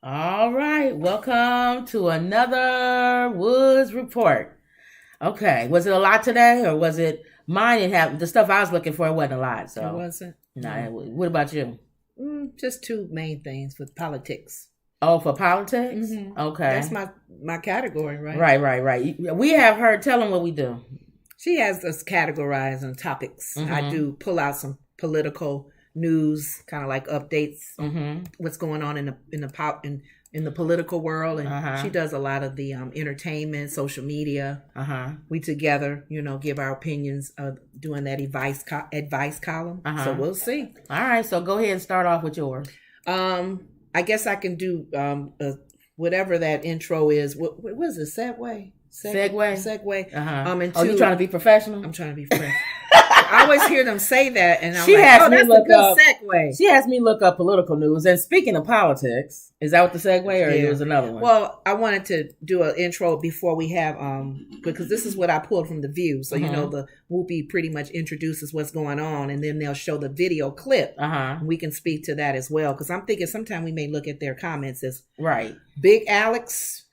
All right, welcome to another Woods Report. Okay, was it a lot today, or was it mine? It have the stuff I was looking for. It wasn't a lot, It so wasn't. nah. What about you? Just two main things with politics. Oh, for politics? Okay, That's my category, right? right. We have her. Tell them what we do. She has us categorized on topics. I do pull out some political news, kind of like updates on what's going on in the political world, and she does a lot of the entertainment, social media. We together, give our opinions doing that advice column. So we'll see. All right, so go ahead and start off with yours. I guess I can do whatever that intro is. What was it? Segue. Segue. And Oh, you trying to be professional? I'm trying to be fresh. I always hear them say that, and I'm She like, has "Oh, me that's a look good up- segue." She has me look up political news. And speaking of politics, is that what the segue, or Yeah. it was another one? Well, I wanted to do an intro before we have because this is what I pulled from the View. So the Whoopi pretty much introduces what's going on, and then they'll show the video clip. We can speak to that as well, because I'm thinking sometime we may look at their comments as right. Big Alex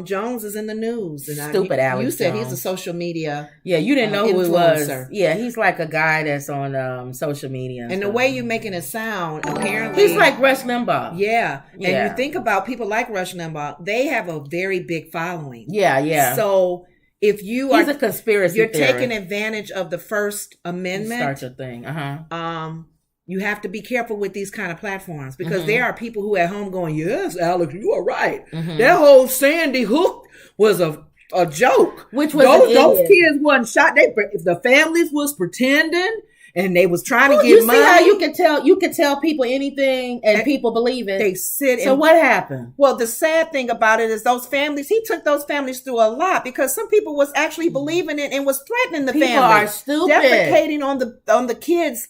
Jones is in the news. And Stupid Alex You said Jones. he's a social media. Yeah, you didn't know who he was. influencer. Yeah, he's like a guy that's on social media. And the stuff. way you're making it sound, apparently. He's like Rush Limbaugh. Yeah. And Yeah. you think about people like Rush Limbaugh, they have a very big following. Yeah. So if you He's are a conspiracy you're theorist. taking advantage of the First Amendment, Start your thing. you have to be careful with these kind of platforms, because there are people who at home going, "Yes, Alex, you are right. That whole Sandy Hook was a joke. Which was those kids wasn't shot. The families was pretending, and they was trying to get you money. see how you can tell people anything and people believe it. They sit. So what happened? Well, the sad thing about it is he took those families through a lot, because some people was actually believing it and was threatening the People family. are stupid. Defecating on the kids'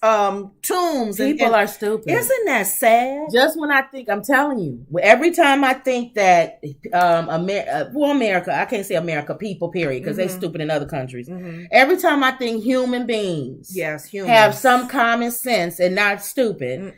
tombs. People are stupid. Isn't that sad? Just when I'm telling you, every time I think that America, I can't say America, people, period, because they stupid in other countries. Every time I think human beings, Yes, humans have some common sense and not stupid,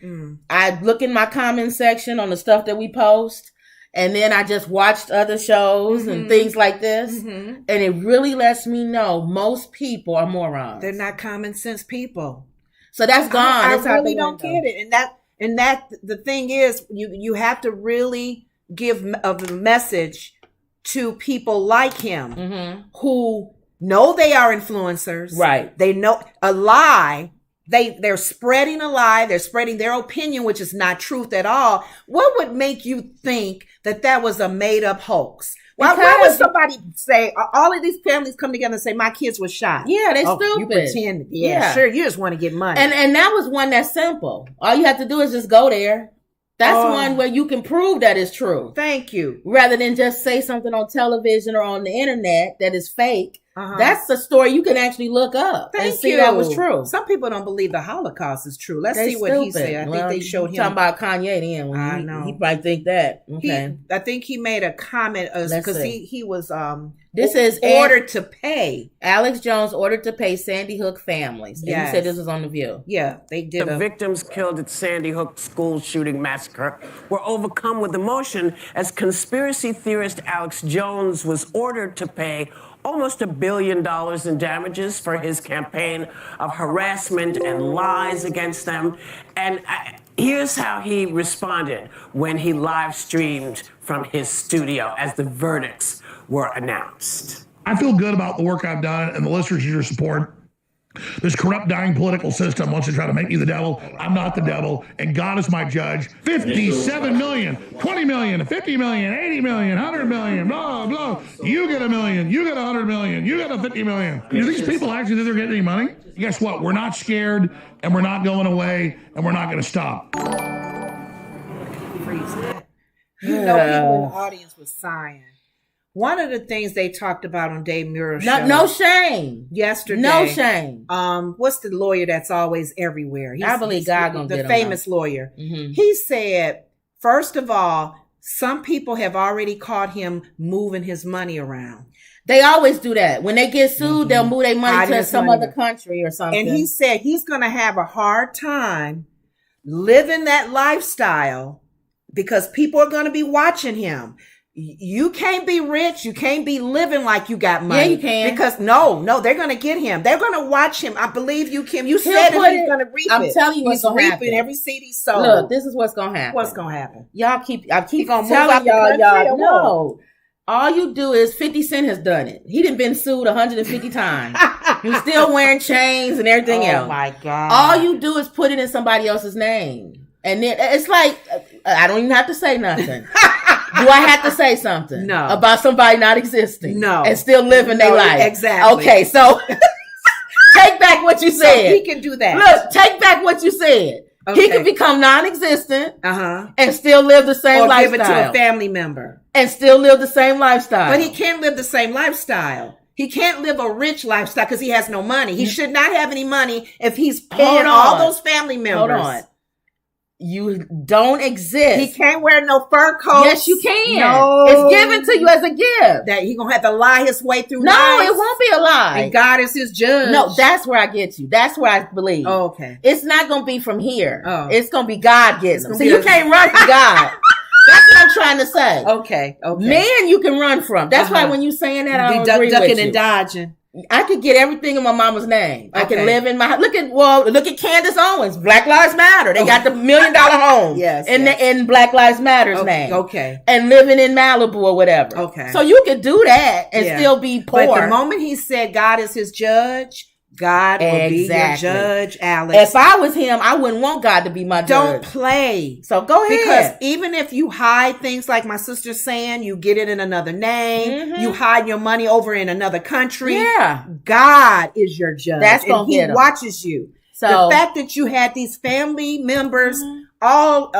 I look in my comment section on the stuff that we post, and then I just watched other shows and things like this, and it really lets me know most people are morons. They're not common sense people. So that's gone. I That's out really the don't window. get it. And that the thing is, you have to really give a message to people like him who know they are influencers. Right. They know a lie. They're spreading a lie. They're spreading their opinion, which is not truth at all. What would make you think that was a made up hoax? Why would somebody say, all of these families come together and say, my kids were shot? Yeah, they stupid. You pretend. Yeah, sure. You just want to get money. And that was one that's simple. All you have to do is just go there. That's one where you can prove that it's true. Thank you. Rather than just say something on television or on the internet that is fake. That's the story you can actually look up and see that was true. Some people don't believe the Holocaust is true. Let's They see what he stupid. said. I Well, think they showed him. Talking about Kanye then. I know. He probably think that. Okay. I think he made a comment because he was This is ordered to pay. Alex Jones ordered to pay Sandy Hook families. And Yes. he said this was on The View. Yeah, they did. The victims killed at Sandy Hook school shooting massacre were overcome with emotion as conspiracy theorist Alex Jones was ordered to pay almost $1 billion in damages for his campaign of harassment and lies against them. And here's how he responded when he live streamed from his studio as the verdicts were announced. I feel good about the work I've done and the listeners' your support. This corrupt, dying political system wants to try to make me the devil. I'm not the devil, and God is my judge. 57 million, 20 million, 50 million, 80 million, 100 million, blah, blah. You get $1 million, you get 100 million, you get 50 million. Do these people actually think they're getting any money? Guess what? We're not scared, and we're not going away, and we're not going to stop. Freeze that. People in the audience was sighing. One of the things they talked about on Dave Muir's show. No shame. Yesterday. No shame. What's the lawyer that's always everywhere? I believe God gonna get him. The famous lawyer. He said, first of all, some people have already caught him moving his money around. They always do that. When they get sued, they'll move their money to some other country or something. And he said he's going to have a hard time living that lifestyle because people are going to be watching him. You can't be rich. You can't be living like you got money. Yeah, you can. Because no, they're going to get him. They're going to watch him. I believe you, Kim. You said that he's going to reap it. I'm telling you what's going to happen. Every seed he sowed. Look, this is what's going to happen. What's going to happen? I keep gonna telling move out the country y'all, or no. All you do is 50 Cent has done it. He done been sued 150 times. He's still wearing chains and everything else. Oh my God. All you do is put it in somebody else's name. And then it's like, I don't even have to say nothing. Do I have to say something? No. About somebody not existing? No. And still living their life? Exactly. Okay, so take back what you said. So he can do that. Look, take back what you said. Okay. He can become non-existent Uh-huh. and still live the same Or lifestyle. give it to a family member. And still live the same lifestyle. But he can't live the same lifestyle. He can't live a rich lifestyle because he has no money. He should not have any money if he's paying all those family members. Hold on. You don't exist. He can't wear no fur coat. Yes, you can. No. It's given to you as a gift. That he gonna have to lie his way through No, life. it won't be a lie. And God is his judge. No, that's where I get you. That's where I believe. Oh, okay. It's not going to be from here. Oh. It's going to be God getting them. So be you a- can't run from God. That's what I'm trying to say. Okay. Man, you can run from. That's why when you saying that, I don't agree with ducking you. and dodging. I could get everything in my mama's name. I Okay. can live in my look at Candace Owens. Black Lives Matter. They got the $1 million home. Yes, in Black Lives Matter's name. Okay. And living in Malibu or whatever. Okay. So you could do that and still be poor. But the moment he said God is his judge, God will be your judge, Alex. If I was him, I wouldn't want God to be my judge. Don't play. So go ahead. Because even if you hide things like my sister's saying, you get it in another name, you hide your money over in another country. Yeah. God is your judge. That's gonna and he hit him. watches you. So the fact that you had these family members all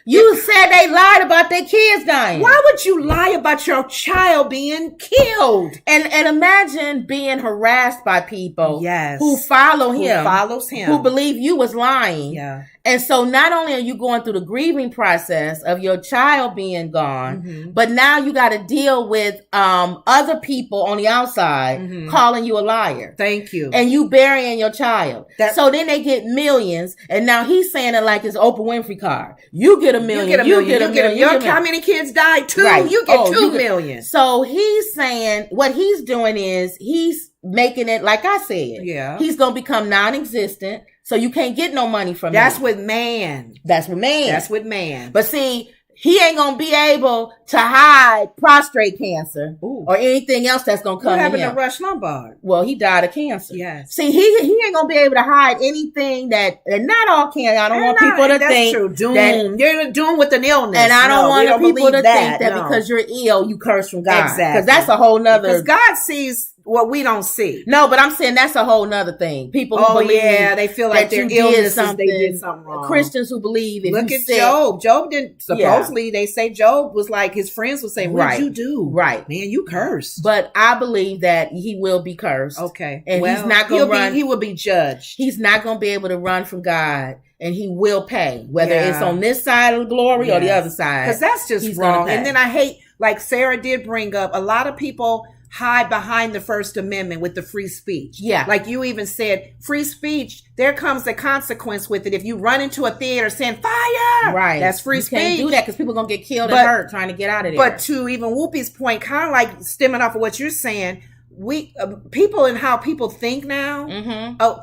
you said they lied about their kids dying. Why would you lie about your child being killed? And imagine being harassed by people Yes. who follow him. Who follows him. Who believe you was lying. Yeah. And so not only are you going through the grieving process of your child being gone, but now you got to deal with other people on the outside calling you a liar. Thank you. And you burying your child. So then they get millions, and now he's saying it like it's Oprah Winfrey card. You get a million. You get a million. How many kids died? 2. Right. You get 2 million. So he's saying what he's doing is he's making it like I said. Yeah. He's gonna become non-existent. So you can't get no money from That's him. with man. That's with man. That's with man. But see, he ain't gonna be able to hide prostate cancer or anything else that's gonna come What happened to him. to Rush Lombard? Well, he died of cancer. Yes. See, he ain't gonna be able to hide anything and not all cancer. I don't want people to think that you're doing with an illness. and I don't want people to think that no. because you're ill, you curse from God. Exactly. Because that's a whole nother. Because God sees what we don't see. No, but I'm saying that's a whole nother thing. People who believe they feel like their illnesses, they did something wrong. Christians who believe if Look you at said, Job. Job didn't, supposedly they say Job was like, his friends would say, what did you do? Right. Man, you cursed. But I believe that he will be cursed. Okay. And he's not going to run. He will be judged. He's not going to be able to run from God. And he will pay, whether it's on this side of the glory or the other side. Because that's just wrong. And then I hate, like Sarah did bring up, a lot of people hide behind the First Amendment with the free speech. Yeah. Like you even said, free speech, there comes the consequence with it. If you run into a theater saying fire, right, that's free speech. You can't do that because people are going to get killed and hurt trying to get out of there. But to even Whoopi's point, kind of like stemming off of what you're saying, we people and how people think now.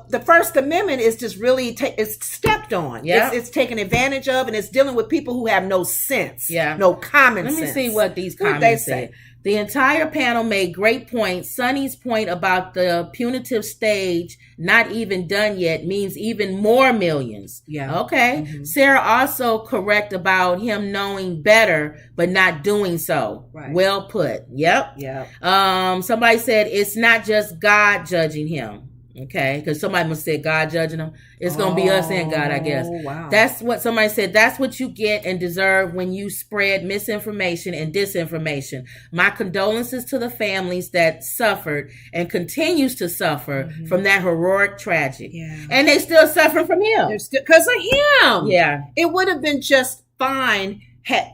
The First Amendment is just really it's stepped on. Yeah, it's taken advantage of, and it's dealing with people who have no sense. Yeah, no common sense. Let me see what these comments say. The entire panel made great points. Sonny's point about the punitive stage not even done yet means even more millions. Yeah. Okay. Sarah also correct about him knowing better but not doing so. Right. Well put. Yep. Yeah. Somebody said it's not just God judging him. Okay, because somebody must say God judging them. It's going to be us and God, I guess. Wow. That's what somebody said. That's what you get and deserve when you spread misinformation and disinformation. My condolences to the families that suffered and continues to suffer from that heroic tragedy. Yeah. And they still suffering from him. Because of him. Yeah. It would have been just fine.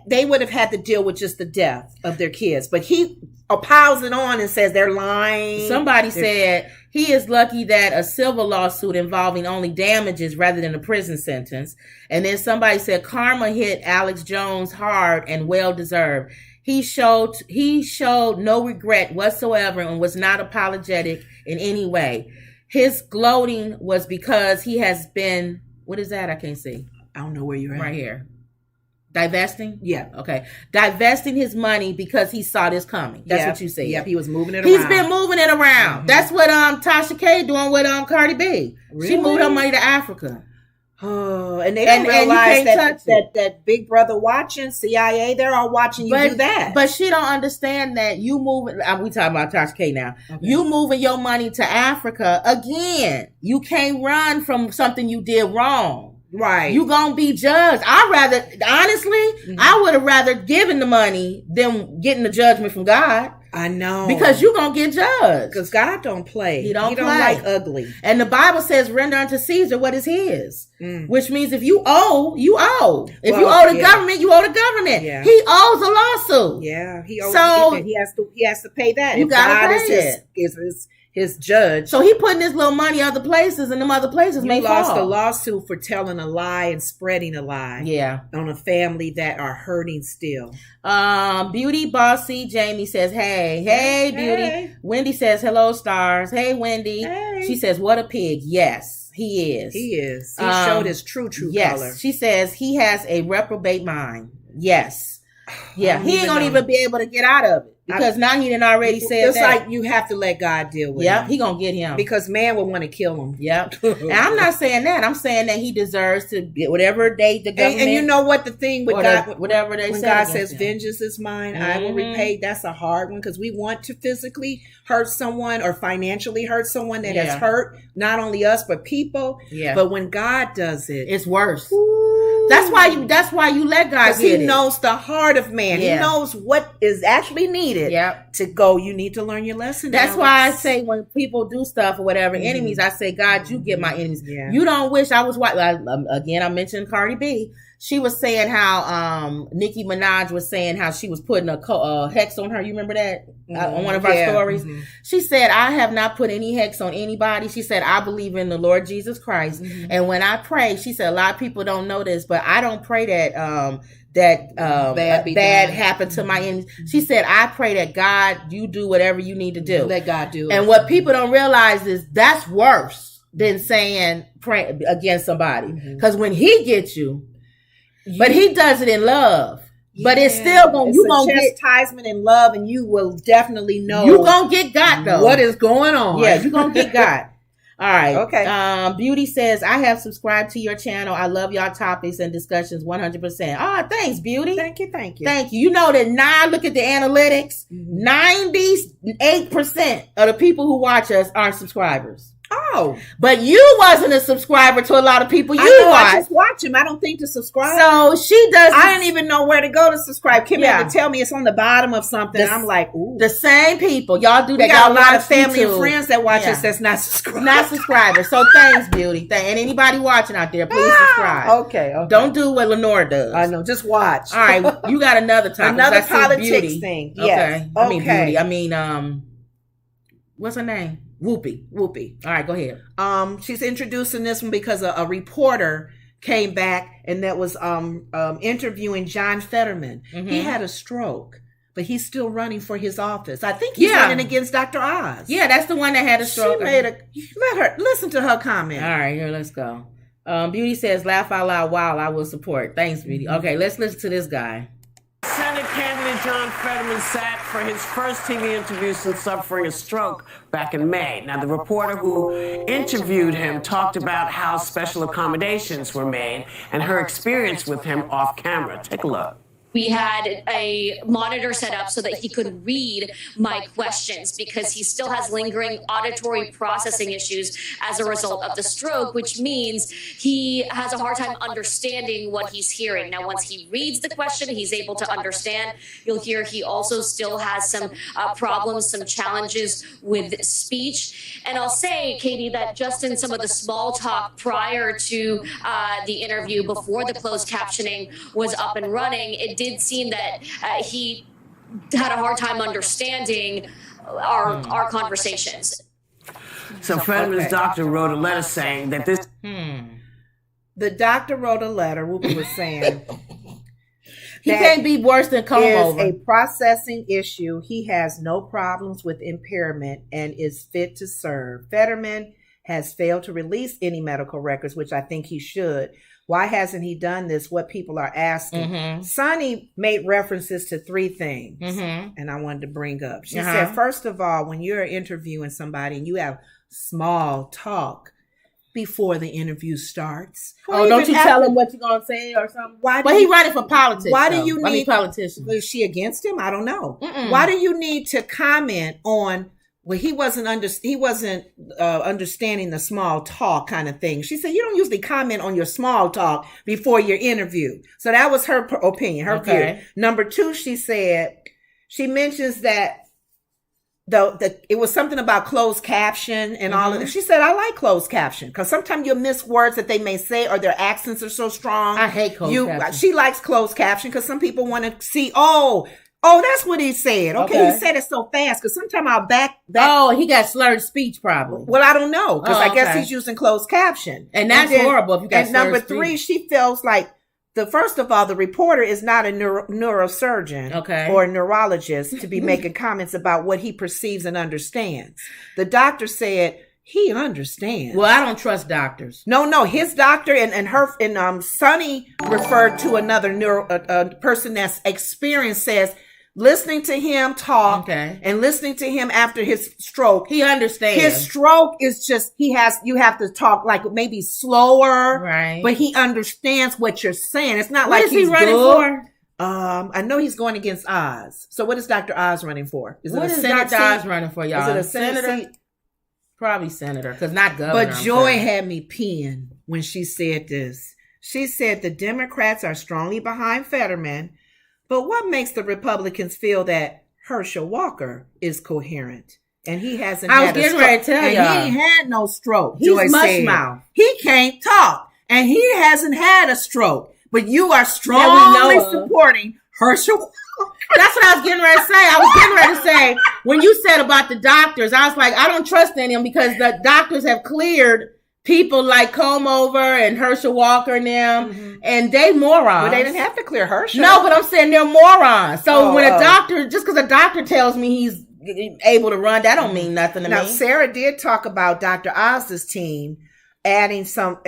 They would have had to deal with just the death of their kids. But he piles it on and says they're lying. Somebody said He is lucky that a civil lawsuit involving only damages rather than a prison sentence. And then somebody said karma hit Alex Jones hard and well deserved. He showed no regret whatsoever and was not apologetic in any way. His gloating was because he has been, what is that? I can't see. I don't know where you're at. Right here. Divesting? Yeah. Okay. Divesting his money because he saw this coming. That's what you said. Yep, he was moving it around. He's been moving it around. Mm-hmm. That's what Tasha K doing with Cardi B. Really? She moved her money to Africa. Oh, and they don't realize that Big Brother watching, CIA, they're all watching you do that. But she don't understand that you moving, we talking about Tasha K now. Okay. You moving your money to Africa, again, you can't run from something you did wrong. Right. You gonna be judged. I would have rather given the money than getting the judgment from God. I know. Because you gonna get judged. Because God don't play. He don't play. Like ugly. And the Bible says render unto Caesar what is his. Which means if you owe, you owe. If you owe the government, you owe the government. Yeah. He owes a lawsuit. Yeah. He owes it. He has to pay that. You gotta pay it. His judge. So he putting his little money other places, and them other places may lost fall. a lawsuit for telling a lie and spreading a lie. Yeah. On a family that are hurting still. Beauty Bossy Jamie says, hey, Beauty. Wendy says, hello, stars. Hey, Wendy. Hey. She says, what a pig. Yes, he is. He is. He showed his true color. She says he has a reprobate mind. Yes. Yeah. He ain't gonna even be able to get out of it. Because now he done already said it's that. It's like you have to let God deal with him. Yep, he gonna get him. Because man will want to kill him. Yep. And I'm not saying that. I'm saying that he deserves to get whatever day the government. And you know what the thing with God, whatever they when say God says, vengeance is mine, I will repay. That's a hard one because we want to physically hurt someone or financially hurt someone that has hurt not only us but people. Yeah. But when God does it, it's worse. Ooh. That's why you let God get it. He knows the heart of man. Yeah. He knows what is actually needed. To go, you need to learn your lesson. That's why I say when people do stuff or whatever, enemies, I say, God, you get my enemies. Yeah. You don't wish I was white. Again, I mentioned Cardi B. She was saying how Nicki Minaj was saying how she was putting a hex on her. You remember that on one of our stories? Mm-hmm. She said, I have not put any hex on anybody. She said, I believe in the Lord Jesus Christ. Mm-hmm. And when I pray, she said, a lot of people don't know this, but I don't pray that bad happened to my enemies. She said, I pray that God, you do whatever you need to do. Let God do it. And what people don't realize is that's worse than saying pray against somebody. Because when he gets you, but he does it in love. But it's still going to get chastisement in love, and you will definitely know you gonna get got though. What is going on? Yeah, you're gonna get got. All right. Okay. Beauty says, I have subscribed to your channel. I love y'all topics and discussions 100%. Oh, thanks, Beauty. Thank you. You know that now look at the analytics. 98% of the people who watch us are subscribers. Oh, but you wasn't a subscriber to a lot of people. I just watch him. I don't think to subscribe. So she does. I didn't even know where to go to subscribe. Kim had to tell me it's on the bottom of something. I'm like, ooh. The same people. Y'all do that. We got a lot of family and friends that watch us that's not subscribed. Not subscribers. So thanks, Beauty. And anybody watching out there, please subscribe. Okay. Don't do what Lenore does. I know. Just watch. All right. You got another topic. Another politics thing. Yes. Okay. I mean, Beauty. I mean, what's her name? Whoopi. All right, go ahead. She's introducing this one because a reporter came back and that was interviewing John Fetterman. Mm-hmm. He had a stroke, but he's still running for his office. I think he's running against Dr. Oz. Yeah, that's the one that had a stroke. Let her listen to her comment. All right, here, let's go. Beauty says, laugh out loud. Wow, I will support. Thanks, Beauty. Okay, let's listen to this guy. Senate candidate John Fetterman sat for his first TV interview since suffering a stroke back in May. Now, the reporter who interviewed him talked about how special accommodations were made and her experience with him off camera. Take a look. We had a monitor set up so that he could read my questions because he still has lingering auditory processing issues as a result of the stroke, which means he has a hard time understanding what he's hearing. Now, once he reads the question, he's able to understand. You'll hear he also still has some problems, some challenges with speech. And I'll say, Katie, that just in some of the small talk prior to the interview, before the closed captioning was up and running, it did seem that he had a hard time understanding our conversations. So Fetterman's doctor wrote a letter saying that this... The doctor wrote a letter, Whoopi was saying... He can't be worse than comb over. Is a processing issue. He has no problems with impairment and is fit to serve. Fetterman has failed to release any medical records, which I think he should. Why hasn't he done this? What people are asking. Sonny made references to 3 things, and I wanted to bring up. She said, first of all, when you're interviewing somebody and you have small talk before the interview starts. Don't you tell him what you're going to say or something? But he running for politics. Why do you need... politician. Is she against him? I don't know. Why do you need to comment on... Well, he wasn't understanding the small talk kind of thing. She said, you don't usually comment on your small talk before your interview. So that was her opinion, her view. Number 2, she said, she mentions that it was something about closed caption and all of that. She said, I like closed caption because sometimes you'll miss words that they may say or their accents are so strong. I hate closed caption. She likes closed caption because some people want to see, that's what he said. Okay. He said it so fast because sometimes I'll back. Oh, he got slurred speech probably. Well, I don't know because I guess he's using closed caption. And that's horrible if you got slurred number speech. 3, she feels like first of all, the reporter is not a neurosurgeon or a neurologist to be making comments about what he perceives and understands. The doctor said he understands. Well, I don't trust doctors. No, his doctor and Sonny referred to another person that's experienced says listening to him talk and listening to him after his stroke. He understands. His stroke is just, you have to talk like maybe slower, right? But he understands what you're saying. It's not what like is he running for? I know he's going against Oz. So what is Dr. Oz running for? What is Dr. Oz running for, y'all? Is it a senator seat? Probably senator, because not governor. But Joy had me peeing when she said this. She said the Democrats are strongly behind Fetterman. But what makes the Republicans feel that Herschel Walker is coherent? And he hasn't had a stroke. I was getting ready to tell y'all. And he ain't had no stroke, He's mush mouth. He can't talk. And he hasn't had a stroke. But you are strongly supporting Herschel Walker. That's what I was getting ready to say. I was getting ready to say, when you said about the doctors, I was like, I don't trust any of them because the doctors have cleared people like Comover and Herschel Walker and them, and they morons. But they didn't have to clear Herschel. No, but I'm saying they're morons. So when a doctor, just because a doctor tells me he's able to run, that don't mean nothing to me. Now, Sarah did talk about Dr. Oz's team adding some...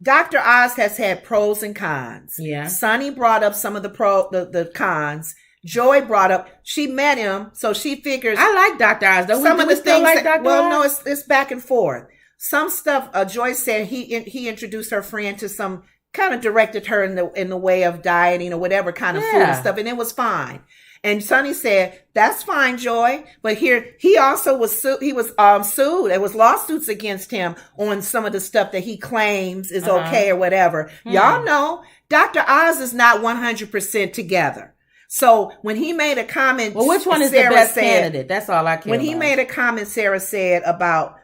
Dr. Oz has had pros and cons. Yeah. Sonny brought up some of the cons. Joy brought up, she met him, so she figures... I like Dr. Oz, though. Some of the things like Dr. Oz? Well, no, it's back and forth. Some stuff, Joy said he introduced her friend to some, kind of directed her in the way of dieting or whatever kind of food and stuff, and it was fine. And Sonny said, that's fine, Joy. But here, he also was sued. There was lawsuits against him on some of the stuff that he claims is okay or whatever. Y'all know, Dr. Oz is not 100% together. So when he made a comment, well, which one is Sarah the best candidate? That's all I care When about. he made a comment, Sarah said about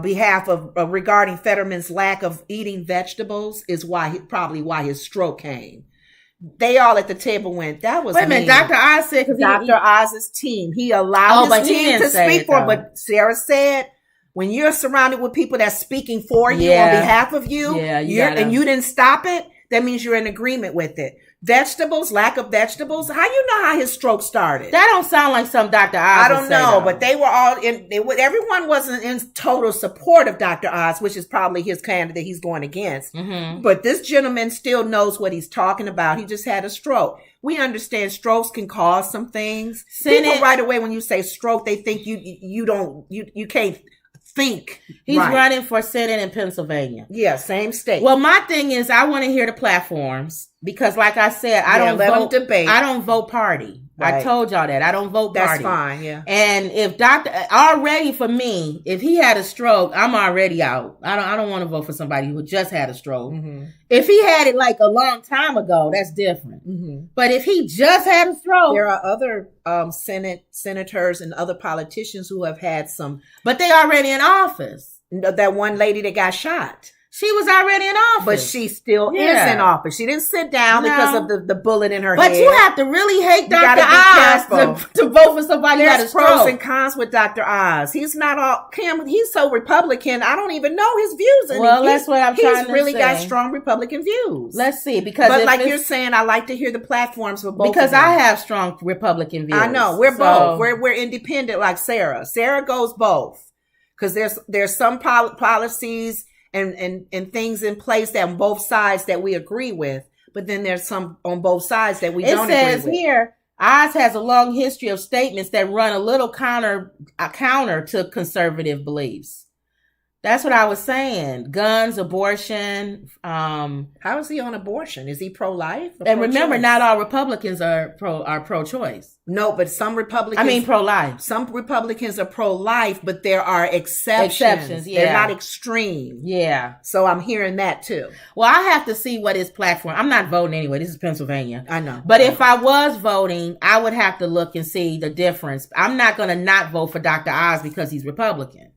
behalf of regarding Fetterman's lack of eating vegetables is probably why his stroke came. They all at the table went, that was Wait a minute, Dr. Oz said Dr. Oz's team. He allowed his team to speak for him. But Sarah said, when you're surrounded with people that's speaking for you on behalf of you, and you didn't stop it, that means you're in agreement with it. Vegetables, lack of vegetables. How you know how his stroke started? That don't sound like some Dr. Oz. I don't know, but they were all in. Everyone wasn't in total support of Dr. Oz, which is probably his candidate he's going against. But this gentleman still knows what he's talking about. He just had a stroke. We understand strokes can cause some things. People right away when you say stroke, they think you can't think. He's running for Senate in Pennsylvania. Yeah, same state. Well, my thing is, I want to hear the platforms because, like I said, I don't vote debate. I don't vote party. Right. I told y'all that I don't vote party. That's fine. Yeah. And if already for me, if he had a stroke, I'm already out. I don't want to vote for somebody who just had a stroke. If he had it like a long time ago, that's different. But if he just had a stroke, there are other senators and other politicians who have had some, but they already in office. That one lady that got shot. She was already in office. But she still is in office. She didn't sit down because of the bullet in her head. But you have to really hate Dr. Oz to vote for somebody that is pros and cons with Dr. Oz. He's not all, Kim, he's so Republican, I don't even know his views. Well, that's what I'm trying to say. He's really got strong Republican views. Let's see. But like you're saying, I like to hear the platforms for both because I have strong Republican views. I know. We're both. We're independent like Sarah. Sarah goes both. Because there's some policies and things in place that on both sides that we agree with, but then there's some on both sides that we don't agree with. It says here, Oz has a long history of statements that run a little counter to conservative beliefs. That's what I was saying. Guns, abortion. How is he on abortion? Is he pro-life? And remember, not all Republicans are pro-choice. No, but some Republicans. I mean, pro-life. Some Republicans are pro-life, but there are exceptions. Yeah. They're not extreme. Yeah. So I'm hearing that too. Well, I have to see what his platform. I'm not voting anyway. This is Pennsylvania. I know. But if I was voting, I would have to look and see the difference. I'm not going to not vote for Dr. Oz because he's Republican.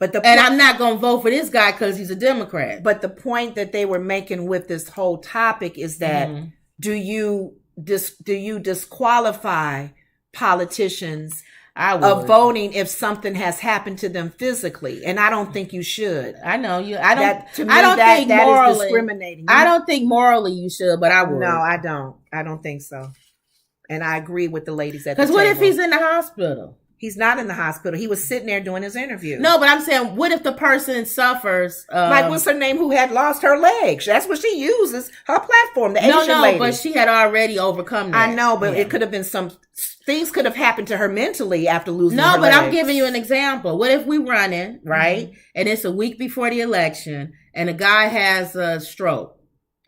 And I'm not going to vote for this guy because he's a Democrat. But the point that they were making with this whole topic is that do you disqualify politicians of voting if something has happened to them physically? And I don't think you should. I know you. That is discriminating. I don't think morally you should, but I would. No, I don't. I don't think so. And I agree with the ladies at the table. Because what if he's in the hospital? He's not in the hospital. He was sitting there doing his interview. No, but I'm saying, what if the person suffers? Like, what's her name who had lost her legs? That's what she uses, her platform, the Asian lady. But she had already overcome that. I know, but it could have been things could have happened to her mentally after losing her legs. No, but I'm giving you an example. What if we running, right? And it's a week before the election, and a guy has a stroke,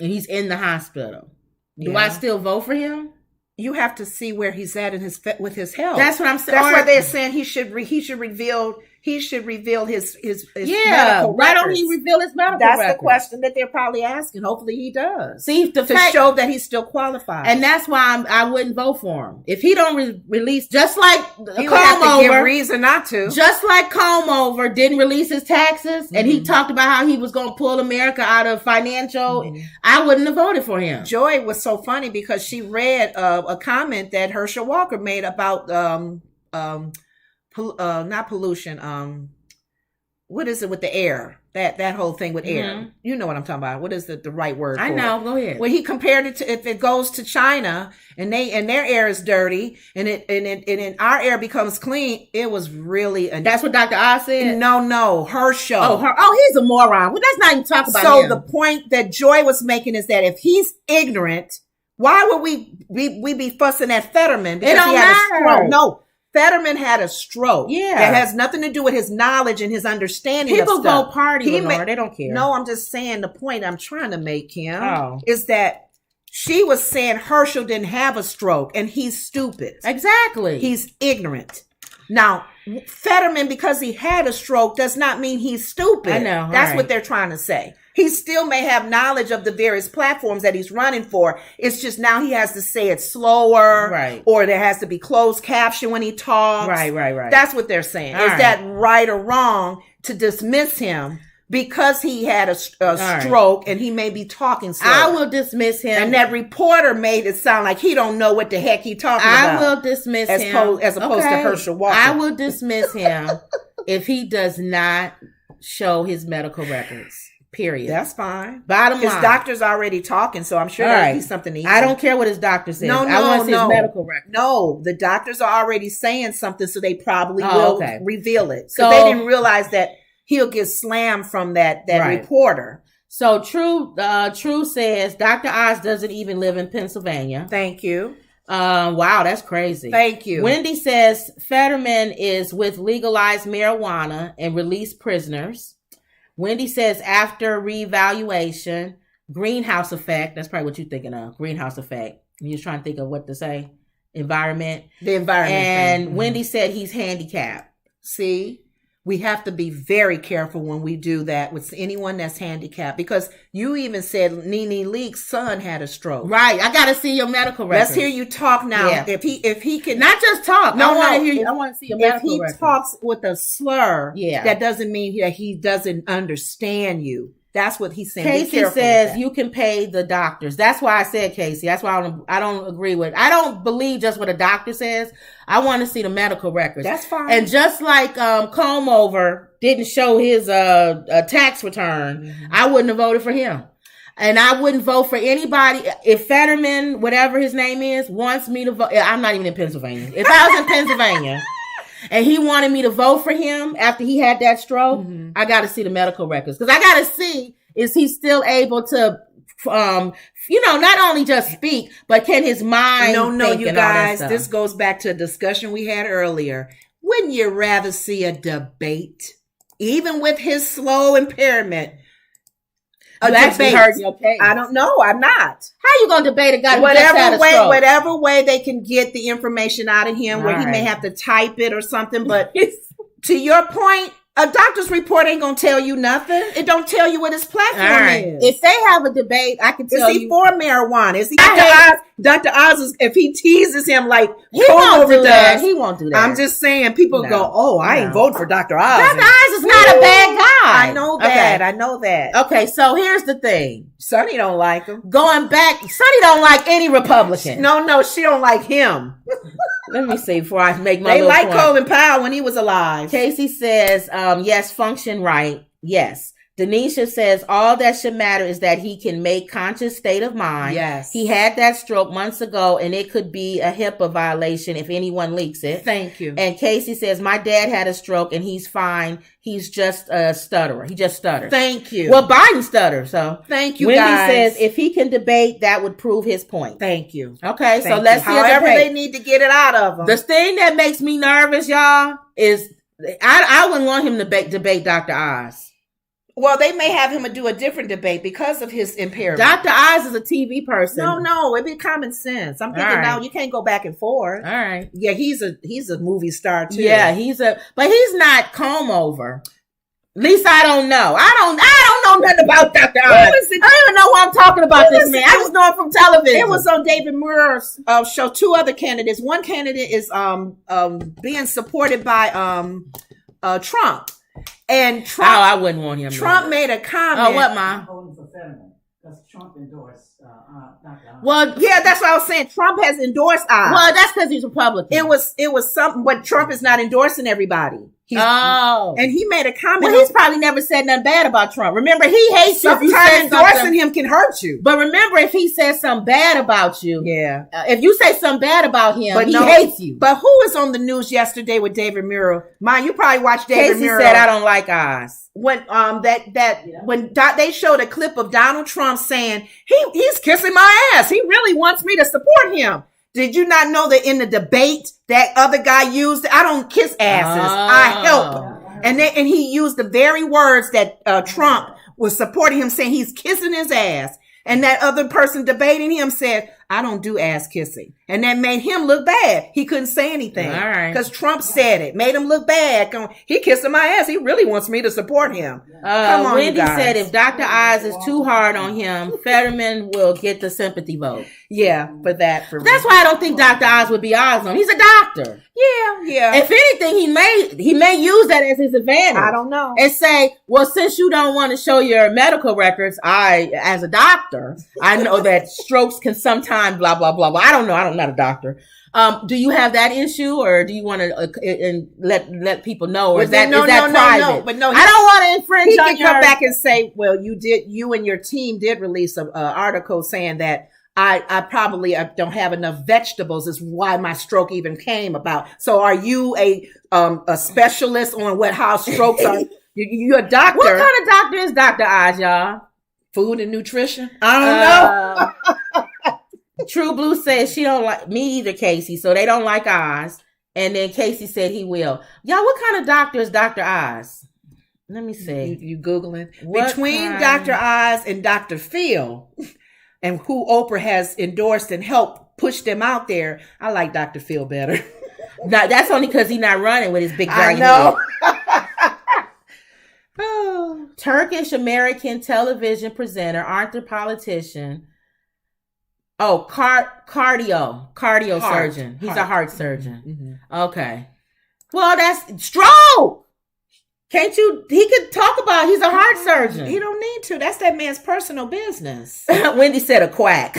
and he's in the hospital. Do I still vote for him? You have to see where he's at with his health. That's what I'm saying. That's why they're saying he should reveal his medical records. Why don't he reveal his medical records? That's the question that they're probably asking. Hopefully he does. See, to show that he's still qualified. And that's why I wouldn't vote for him. If he don't release, just like he would have to give reason not to. Just like Comeover didn't release his taxes, and he talked about how he was going to pull America out of financial, I wouldn't have voted for him. Joy was so funny because she read a comment that Herschel Walker made about not pollution. What is it with the air? That whole thing with air. You know what I'm talking about. What is the right word for it? I know. Go ahead. Well, he compared it to if it goes to China and their air is dirty and our air becomes clean. It was really that's what Dr. Oz said. No, Herschel. Oh, he's a moron. Well, let's not even talk about him. So the point that Joy was making is that if he's ignorant, why would we be fussing at Fetterman because he had a stroke? No. Fetterman had a stroke. Yeah. That has nothing to do with his knowledge and his understanding of stuff. People go party, Lenore. They don't care. No, I'm just saying the point I'm trying to make, Kim, is that she was saying Herschel didn't have a stroke and he's stupid. Exactly. He's ignorant. Now, Fetterman, because he had a stroke, does not mean he's stupid. I know. That's what they're trying to say. He still may have knowledge of the various platforms that he's running for. It's just now he has to say it slower. Right. Or there has to be closed caption when he talks. Right. That's what they're saying. Is that right or wrong to dismiss him because he had a stroke and he may be talking slow? I will dismiss him. And that reporter made it sound like he don't know what the heck he talking about. I will dismiss him. As opposed to Herschel Walker. I will dismiss him if he does not show his medical records. Period. That's fine. Bottom line. His doctor's already talking, so I'm sure that'll be something easy. I don't care what his doctor says. I want to see his medical record. No, the doctors are already saying something, so they probably will reveal it. So they didn't realize that he'll get slammed from that reporter. So True says Dr. Oz doesn't even live in Pennsylvania. Thank you. Wow, that's crazy. Thank you. Wendy says Fetterman is with legalized marijuana and released prisoners. Wendy says after reevaluation, greenhouse effect. That's probably what you're thinking of. Greenhouse effect. You're trying to think of what to say. Environment. The environment. And Wendy said he's handicapped. See? We have to be very careful when we do that with anyone that's handicapped, because you even said Nene Leake's son had a stroke. Right. I got to see your medical records. Let's hear you talk now. Yeah. If he can not just talk. I want to hear you. I want to see your medical records. If he talks with a slur, that doesn't mean that he doesn't understand you. That's what he's saying. Casey says you can pay the doctors. That's why I said Casey. That's why I don't agree with. I don't believe just what a doctor says. I want to see the medical records. That's fine. And just like Comb Over didn't show his tax return, I wouldn't have voted for him. And I wouldn't vote for anybody. If Fetterman, whatever his name is, wants me to vote. I'm not even in Pennsylvania. If I was in Pennsylvania and he wanted me to vote for him after he had that stroke, I got to see the medical records. Because I got to see, is he still able to, not only just speak, but can his mind No, think you and all that guys, stuff? this goes back to a discussion we had earlier. Wouldn't you rather see a debate, even with his slow impairment? You actually heard your case. I don't know. I'm not. How you gonna debate a guy who just had a stroke? Whatever way they can get the information out of him, where he may have to type it or something. But to your point, a doctor's report ain't gonna tell you nothing. It don't tell you what his platform is. If they have a debate, I can tell you. Is he for marijuana? Is he Dr. Oz? Is, if he teases him like he won't do that. He won't do that. I'm just saying, people go, "Oh, I ain't voting for Dr. Oz." Dr. Oz is not a bad guy. I know that. I know that. Okay, so here's the thing. Sonny don't like him. Going back, Sonny don't like any Republican. No, she don't like him. Let me see before I make my They little like point. Colin Powell when he was alive. Casey says, yes, function right. Yes. Denisha says all that should matter is that he can make conscious state of mind. Yes. He had that stroke months ago and it could be a HIPAA violation if anyone leaks it. Thank you. And Casey says, my dad had a stroke and he's fine. He's just a stutterer. He just stutters. Thank you. Well, Biden stutters. So thank you, Wendy guys. says if he can debate, that would prove his point. Thank you. Okay. Thank so let's see. However they need to get it out of him. The thing that makes me nervous, y'all, is I wouldn't want him to debate Dr. Oz. Well, they may have him do a different debate because of his impairment. Dr. Oz is a TV person. No, it'd be common sense. I'm thinking now you can't go back and forth. All right. Yeah, he's a movie star too. Yeah, but he's not Comb Over. At least I don't know. I don't know nothing about Dr. Oz. I don't even know why I'm talking about this man. I just know him from television. It was on David Muir's show. Two other candidates. One candidate is being supported by Trump. And Trump, I wouldn't want him. Trump made a comment. Oh, what, Ma? Voting for Fetterman because Trump endorsed Dr. Oz. Well, yeah, that's what I was saying. Trump has endorsed Oz. Well, that's because he's Republican. It was something, but Trump is not endorsing everybody. And he made a comment. Well, he's probably never said nothing bad about Trump. Remember, he hates you. Sometimes endorsing him can hurt you. But remember, if he says something bad about you, yeah. If you say something bad about him, he hates you. But who was on the news yesterday with David Muir? You probably watched David Muir. Casey said, "I don't like Oz." When when they showed a clip of Donald Trump saying he's kissing my ass, he really wants me to support him. Did you not know that in the debate that other guy used? I don't kiss asses, I help. And he used the very words that Trump was supporting him, saying he's kissing his ass. And that other person debating him said, I don't do ass kissing. And that made him look bad. He couldn't say anything. All right. Because Trump said it. Made him look bad. He kissing my ass. He really wants me to support him. Come on, Wendy said if Dr. Oz is too hard on him, Fetterman will get the sympathy vote. Yeah, that's why I don't think Dr. Oz would be Oz on. He's a doctor. Yeah. If anything, he may use that as his advantage. I don't know. And say, well, since you don't want to show your medical records, as a doctor, I know that strokes can sometimes blah, blah, blah, blah. I don't know. I'm not a doctor. Do you have that issue, or do you want to let people know, or is that private? No, but no, I don't want to infringe. He can come back and say, well, you and your team did release an article saying that I probably don't have enough vegetables is why my stroke even came about. So are you a specialist on how strokes are? You're a doctor. What kind of doctor is Dr. Oz, y'all? Food and nutrition? I don't know. True Blue says she don't like me either, Casey. So they don't like Oz. And then Casey said he will. Y'all, what kind of doctor is Dr. Oz? Let me see. You Googling. Between Dr. Oz and Dr. Phil, and who Oprah has endorsed and helped push them out there, I like Dr. Phil better. Now, that's only because he's not running with his big giant head. Turkish American television presenter, author, politician. Oh, cardio surgeon. He's a heart surgeon. Mm-hmm. Okay. Well, that's stroke. Can't you? He could talk about. He's a heart surgeon. He don't need to. That's that man's personal business. Wendy said a quack.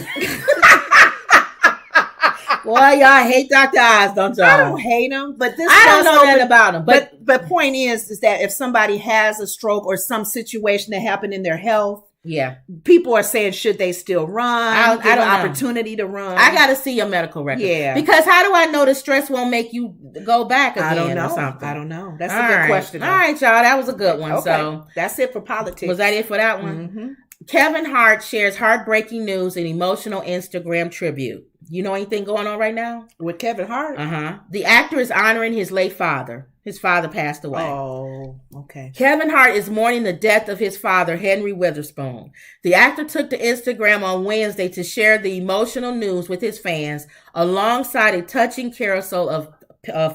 Boy, y'all hate Dr. Oz, don't y'all? I don't hate him, but this I don't know that about him. But point is that if somebody has a stroke or some situation that happened in their health, yeah, people are saying should they still run? I don't opportunity to run. I got to see your medical record. Yeah, because how do I know the stress won't make you go back again? I don't know. Or something? I don't know. That's a good question. All right, y'all. That was a good one. Okay. So that's it for politics. Was that it for that one? Mm-hmm. Kevin Hart shares heartbreaking news and emotional Instagram tribute. You know anything going on right now? With Kevin Hart? Uh-huh. The actor is honoring his late father. His father passed away. Oh, okay. Kevin Hart is mourning the death of his father, Henry Witherspoon. The actor took to Instagram on Wednesday to share the emotional news with his fans, alongside a touching carousel of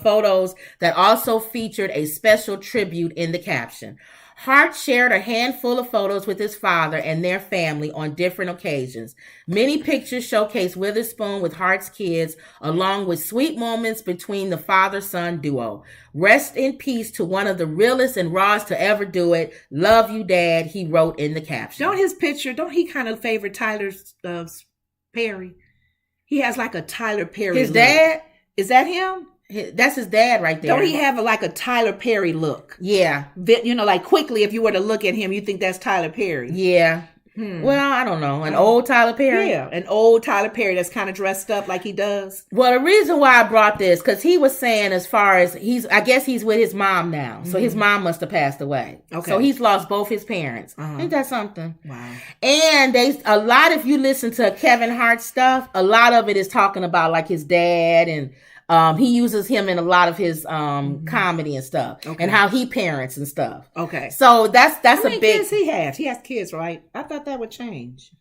photos that also featured a special tribute in the caption. Hart shared a handful of photos with his father and their family on different occasions. Many pictures showcase Witherspoon with Hart's kids, along with sweet moments between the father-son duo. Rest in peace to one of the realest and rawest to ever do it. Love you, Dad, he wrote in the caption. Don't he kind of favor Tyler Perry? He has like a Tyler Perry His look. dad? Is that him? That's his dad right there. Don't he have like a Tyler Perry look? Yeah. You know, like quickly, if you were to look at him, you think that's Tyler Perry. Yeah. Well, I don't know. An old Tyler Perry? Yeah, an old Tyler Perry that's kind of dressed up like he does. Well, the reason why I brought this, because he was saying as far as I guess he's with his mom now. So his mom must have passed away. Okay. So he's lost both his parents. Ain't that something? Wow. And if you listen to Kevin Hart stuff, a lot of it is talking about like his dad, and he uses him in a lot of his comedy and stuff, and how he parents and stuff. Okay, so that's how a big. Kids he has? He has kids, right? I thought that would change.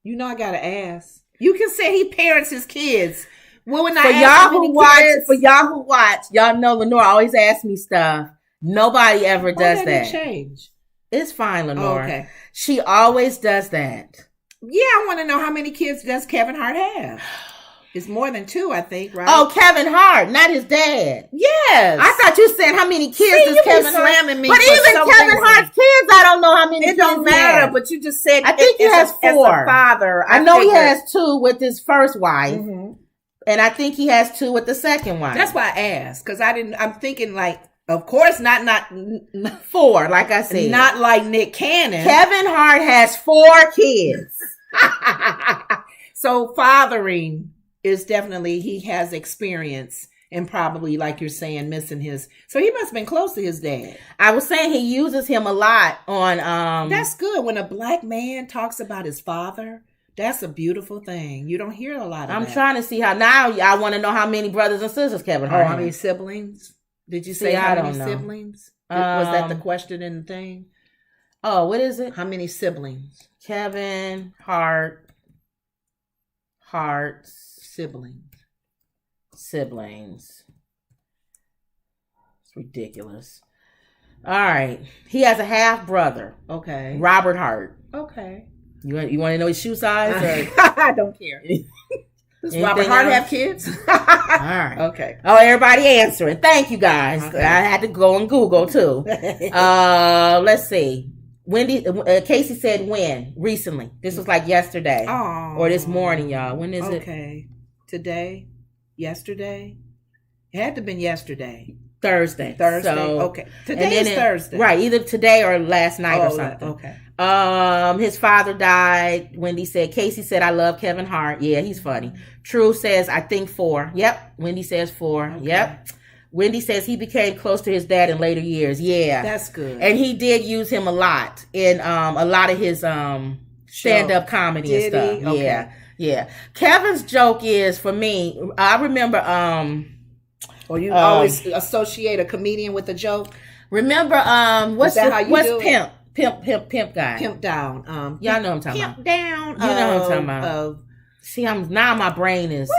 You know, I gotta ask. You can say he parents his kids. Well, when for y'all who watch, y'all know Lenore always asks me stuff. Nobody ever does that. Change. It's fine, Lenore. Okay, she always does that. Yeah, I want to know how many kids does Kevin Hart have? It's more than 2, I think, right? Oh, Kevin Hart, not his dad. Yes. I thought you said how many kids does Kevin Hart have. But even Kevin Hart's kids, I don't know how many kids. It don't matter, but you just said I think he has 4. As a father, I know he has 2 with his first wife. Mm-hmm. And I think he has 2 with the second wife. That's why I asked, because I'm thinking like, of course, not 4, like I said. Not like Nick Cannon. Kevin Hart has 4 kids. So fathering is definitely, he has experience, and probably, like you're saying, missing his. So he must have been close to his dad. I was saying he uses him a lot on. That's good. When a black man talks about his father, that's a beautiful thing. You don't hear a lot of that. I'm trying to see how, now I want to know how many brothers and sisters Kevin Hart has. How many siblings? Did you say how many siblings? Was that the question in the thing? Oh, what is it? How many siblings? Kevin Hart. Siblings. It's ridiculous. All right. He has a half brother. Okay. Robert Hart. Okay. You want to know his shoe size? I don't care. Does Robert Hart have kids? All right. Okay. Oh, everybody answering. Thank you, guys. Okay. I had to go on Google too. Let's see. Casey said when? Recently. This was like yesterday. Oh. Or this morning, y'all. When is it? Okay. Today? Yesterday? It had to have been yesterday. Thursday. So, okay. Today is Thursday. Right. Either today or last night or something. Okay. His father died. Wendy said, Casey said, I love Kevin Hart. Yeah, he's funny. True says, I think 4. Yep. Wendy says 4. Okay. Yep. Wendy says he became close to his dad in later years. Yeah. That's good. And he did use him a lot in a lot of his stand-up comedy and stuff. He? Okay. Yeah. Yeah. Kevin's joke is, for me, I remember or you always associate a comedian with a joke? Remember what's Pimp? Pimp guy. Pimp Down. Y'all know what I'm talking about. Pimp Down. You know what I'm talking about. See, now my brain is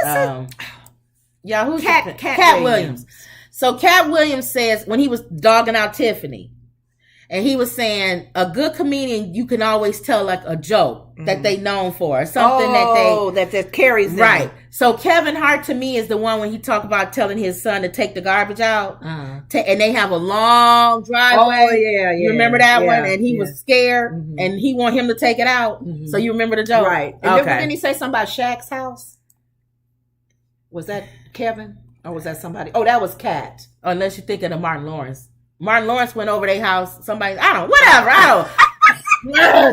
y'all, who's Cat Williams. So Cat Williams says, when he was dogging out Tiffany, and he was saying, a good comedian, you can always tell like a joke. that they known for, something that carries them. Right. So Kevin Hart to me is the one when he talked about telling his son to take the garbage out, and they have a long driveway. Oh yeah. You remember that one? And he was scared, and he want him to take it out. So you remember the joke, right? And didn't he say something about Shaq's house? Was that Kevin or was that somebody? Oh, that was Kat. Unless you're thinking of Martin Lawrence. Martin Lawrence went over their house. Somebody, I don't.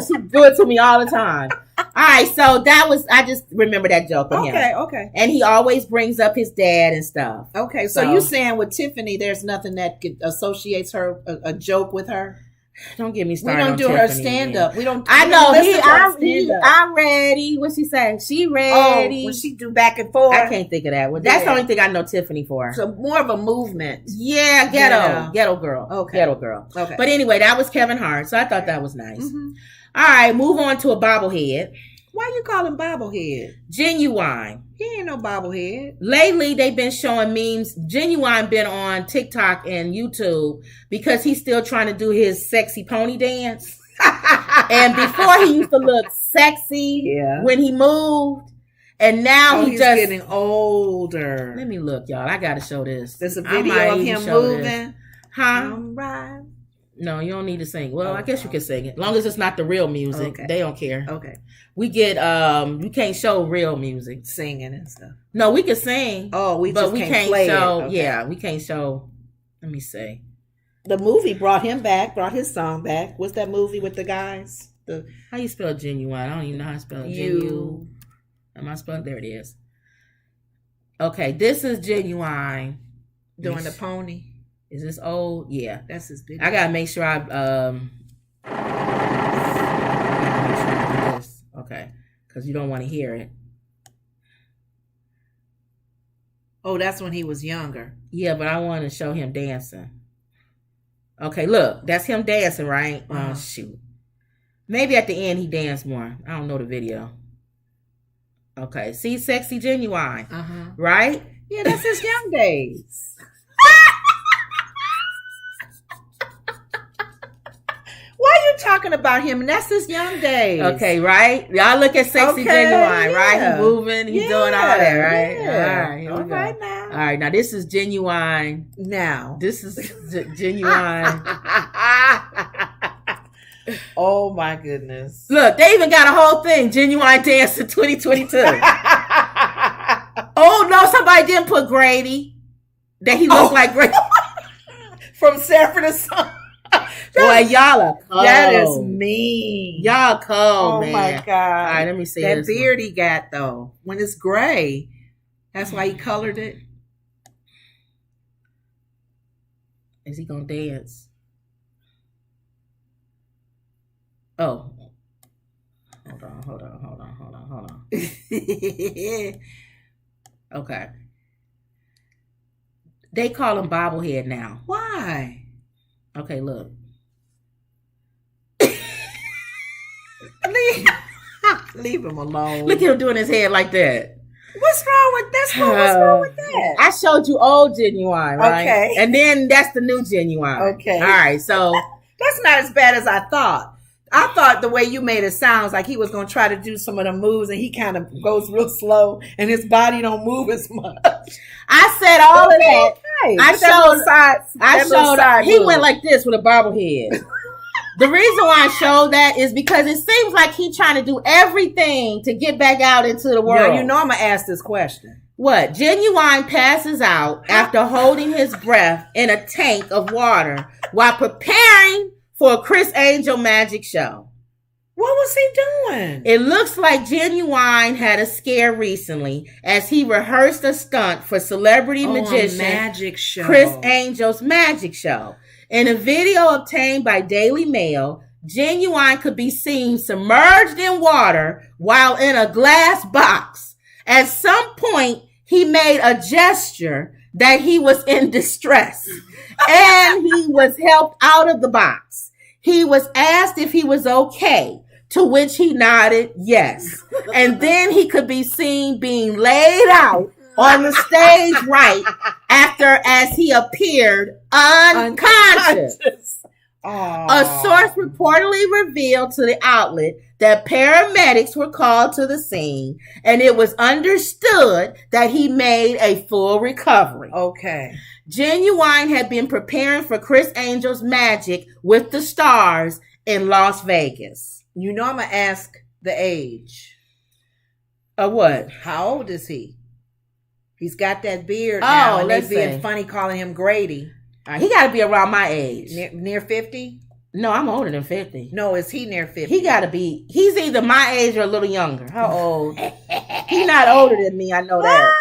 She do it to me all the time. All right, so I just remember that joke with him. Okay. And he always brings up his dad and stuff. Okay, so you saying with Tiffany, there's nothing that associates her a joke with her? Don't get me started. We don't on do Tiffany, her stand up. We don't. I know. I'm ready. What she say? She ready. Oh, when she do back and forth. I can't think of that. Well, that's the only thing I know Tiffany for. So more of a movement. Yeah, ghetto girl. Okay, ghetto girl. Okay. But anyway, that was Kevin Hart. So I thought that was nice. All right, move on to a bobblehead. Why you call him bobblehead? Ginuwine. He ain't no bobblehead. Lately, they've been showing memes. Ginuwine been on TikTok and YouTube because he's still trying to do his sexy pony dance. And before he used to look sexy when he moved. And now he's just getting older. Let me look, y'all. I got to show this. There's a video of him moving. This. Huh? No, you don't need to sing. Well, I guess you can sing it. As long as it's not the real music. Okay. They don't care. Okay. We get, you can't show real music. Singing and stuff. No, we can sing. Oh, we can't play show. It. Okay. Yeah, we can't show. Let me see. The movie brought his song back. What's that movie with the guys? How you spell Ginuwine? I don't even know how to spell it. Am I spelling? There it is. Okay, this is Ginuwine. Doing the pony. Is this old? Yeah. That's his video. I gotta make sure okay, because you don't want to hear it. Oh, that's when he was younger. Yeah, but I want to show him dancing. Okay, look, that's him dancing, right? Oh, shoot. Maybe at the end he danced more. I don't know the video. Okay, see sexy Ginuwine, right? Yeah, that's his young days. Why are you talking about him? That's his young days. Okay, right? Y'all look at sexy Ginuwine, right? He's moving, he's doing all that, right? Yeah. All right, now. All right, now this is Ginuwine. Now. This is Ginuwine. Oh my goodness. Look, they even got a whole thing. Ginuwine Dance in 2022. Oh no, somebody didn't put Grady. That he looked like Grady. From Sanford and Son. Boy, y'all are cold. That is mean. Y'all cold, man. Oh my God. All right, let me see that beard he got though. When it's gray, that's why he colored it. Is he gonna dance? Oh. Hold on. Okay. They call him bobblehead now. Why? Okay, look. Leave him alone. Look at him doing his head like that. What's wrong with that? What's wrong with that? I showed you old Ginuwine, right? Okay. And then that's the new Ginuwine. Okay. All right, so. That's not as bad as I thought. I thought the way you made it sounds like he was going to try to do some of the moves and he kind of goes real slow and his body don't move as much. I said all of that. Okay. I showed he went like this with a bobblehead. The reason why I showed that is because it seems like he's trying to do everything to get back out into the world. Now, you know I'm going to ask this question. What? Ginuwine passes out after holding his breath in a tank of water while preparing for a Chris Angel magic show. What was he doing? It looks like Ginuwine had a scare recently as he rehearsed a stunt for celebrity magician magic show. Chris Angel's magic show. In a video obtained by Daily Mail, Ginuwine could be seen submerged in water while in a glass box. At some point, he made a gesture that he was in distress and he was helped out of the box. He was asked if he was okay, to which he nodded yes. And then he could be seen being laid out on the stage right after as he appeared unconscious. A source reportedly revealed to the outlet that paramedics were called to the scene, and it was understood that he made a full recovery. Okay. Ginuwine had been preparing for Criss Angel's Magic with the Stars in Las Vegas. You know I'm going to ask the age. Of what? How old is he? He's got that beard now, and they're being funny calling him Grady. He got to be around my age. Near 50? No, I'm older than 50. No, is he near 50? He got to be. He's either my age or a little younger. How old? He's not older than me. I know that.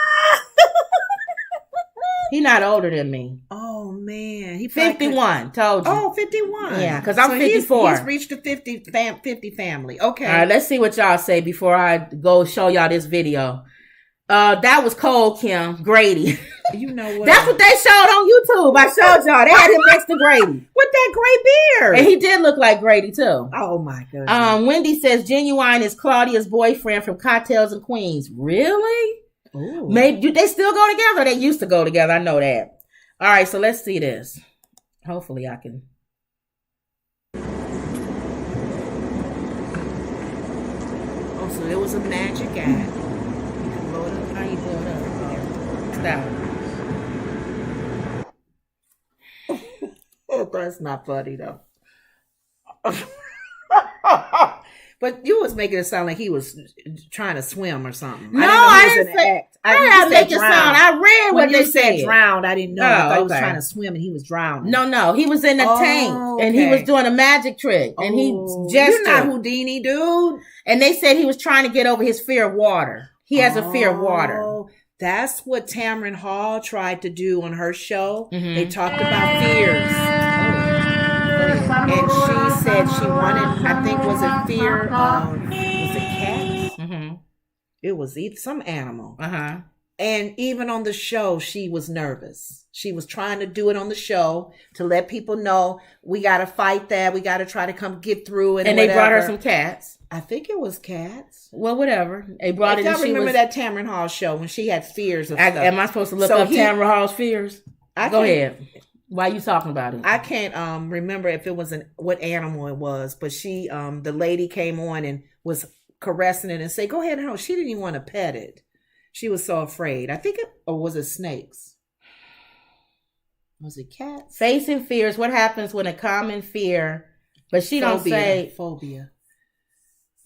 He's not older than me. Oh, man. He 51. Told you. Oh, 51. Yeah, because I'm 54. He's reached the 50 family. Okay. All right, let's see what y'all say before I go show y'all this video. That was Cole Kim, Grady. You know what? That's what they showed on YouTube. I showed y'all. They had him next to Grady. With that gray beard. And he did look like Grady, too. Oh, my goodness. Wendy says Ginuwine is Claudia's boyfriend from Cocktails and Queens. Really? Ooh. Maybe they still go together. They used to go together. I know that. All right, so let's see this. Hopefully I can. Oh, so it was a magic act. How you blow it up? Stop. Oh, that's not funny though. But you was making it sound like he was trying to swim or something. No, I didn't say. I didn't make it sound. I read when what they said. Drowned. I didn't know. I thought he was okay. trying to swim and he was drowning. No, he was in the tank and he was doing a magic trick and he gestured. You're not Houdini, dude. And they said he was trying to get over his fear of water. He has a fear of water. That's what Tamron Hall tried to do on her show. Mm-hmm. They talked about fears. And she said she wanted, I think, was it fear of, was it cats? Mm-hmm. It was some animal. Uh-huh. And even on the show, she was nervous. She was trying to do it on the show to let people know we got to fight that. We got to try to come get through it. And they brought her some cats. I think it was cats. Well, whatever. They brought it. I remember that Tamron Hall show when she had fears of stuff. Am I supposed to look up Tamron Hall's fears? Go ahead. Why are you talking about it? I can't remember if it was what animal it was, but she the lady came on and was caressing it and say, "Go ahead and hold." She didn't even want to pet it. She was so afraid. I think or was it snakes? Was it cats? Facing fears. What happens when a common fear, but she don't say phobia.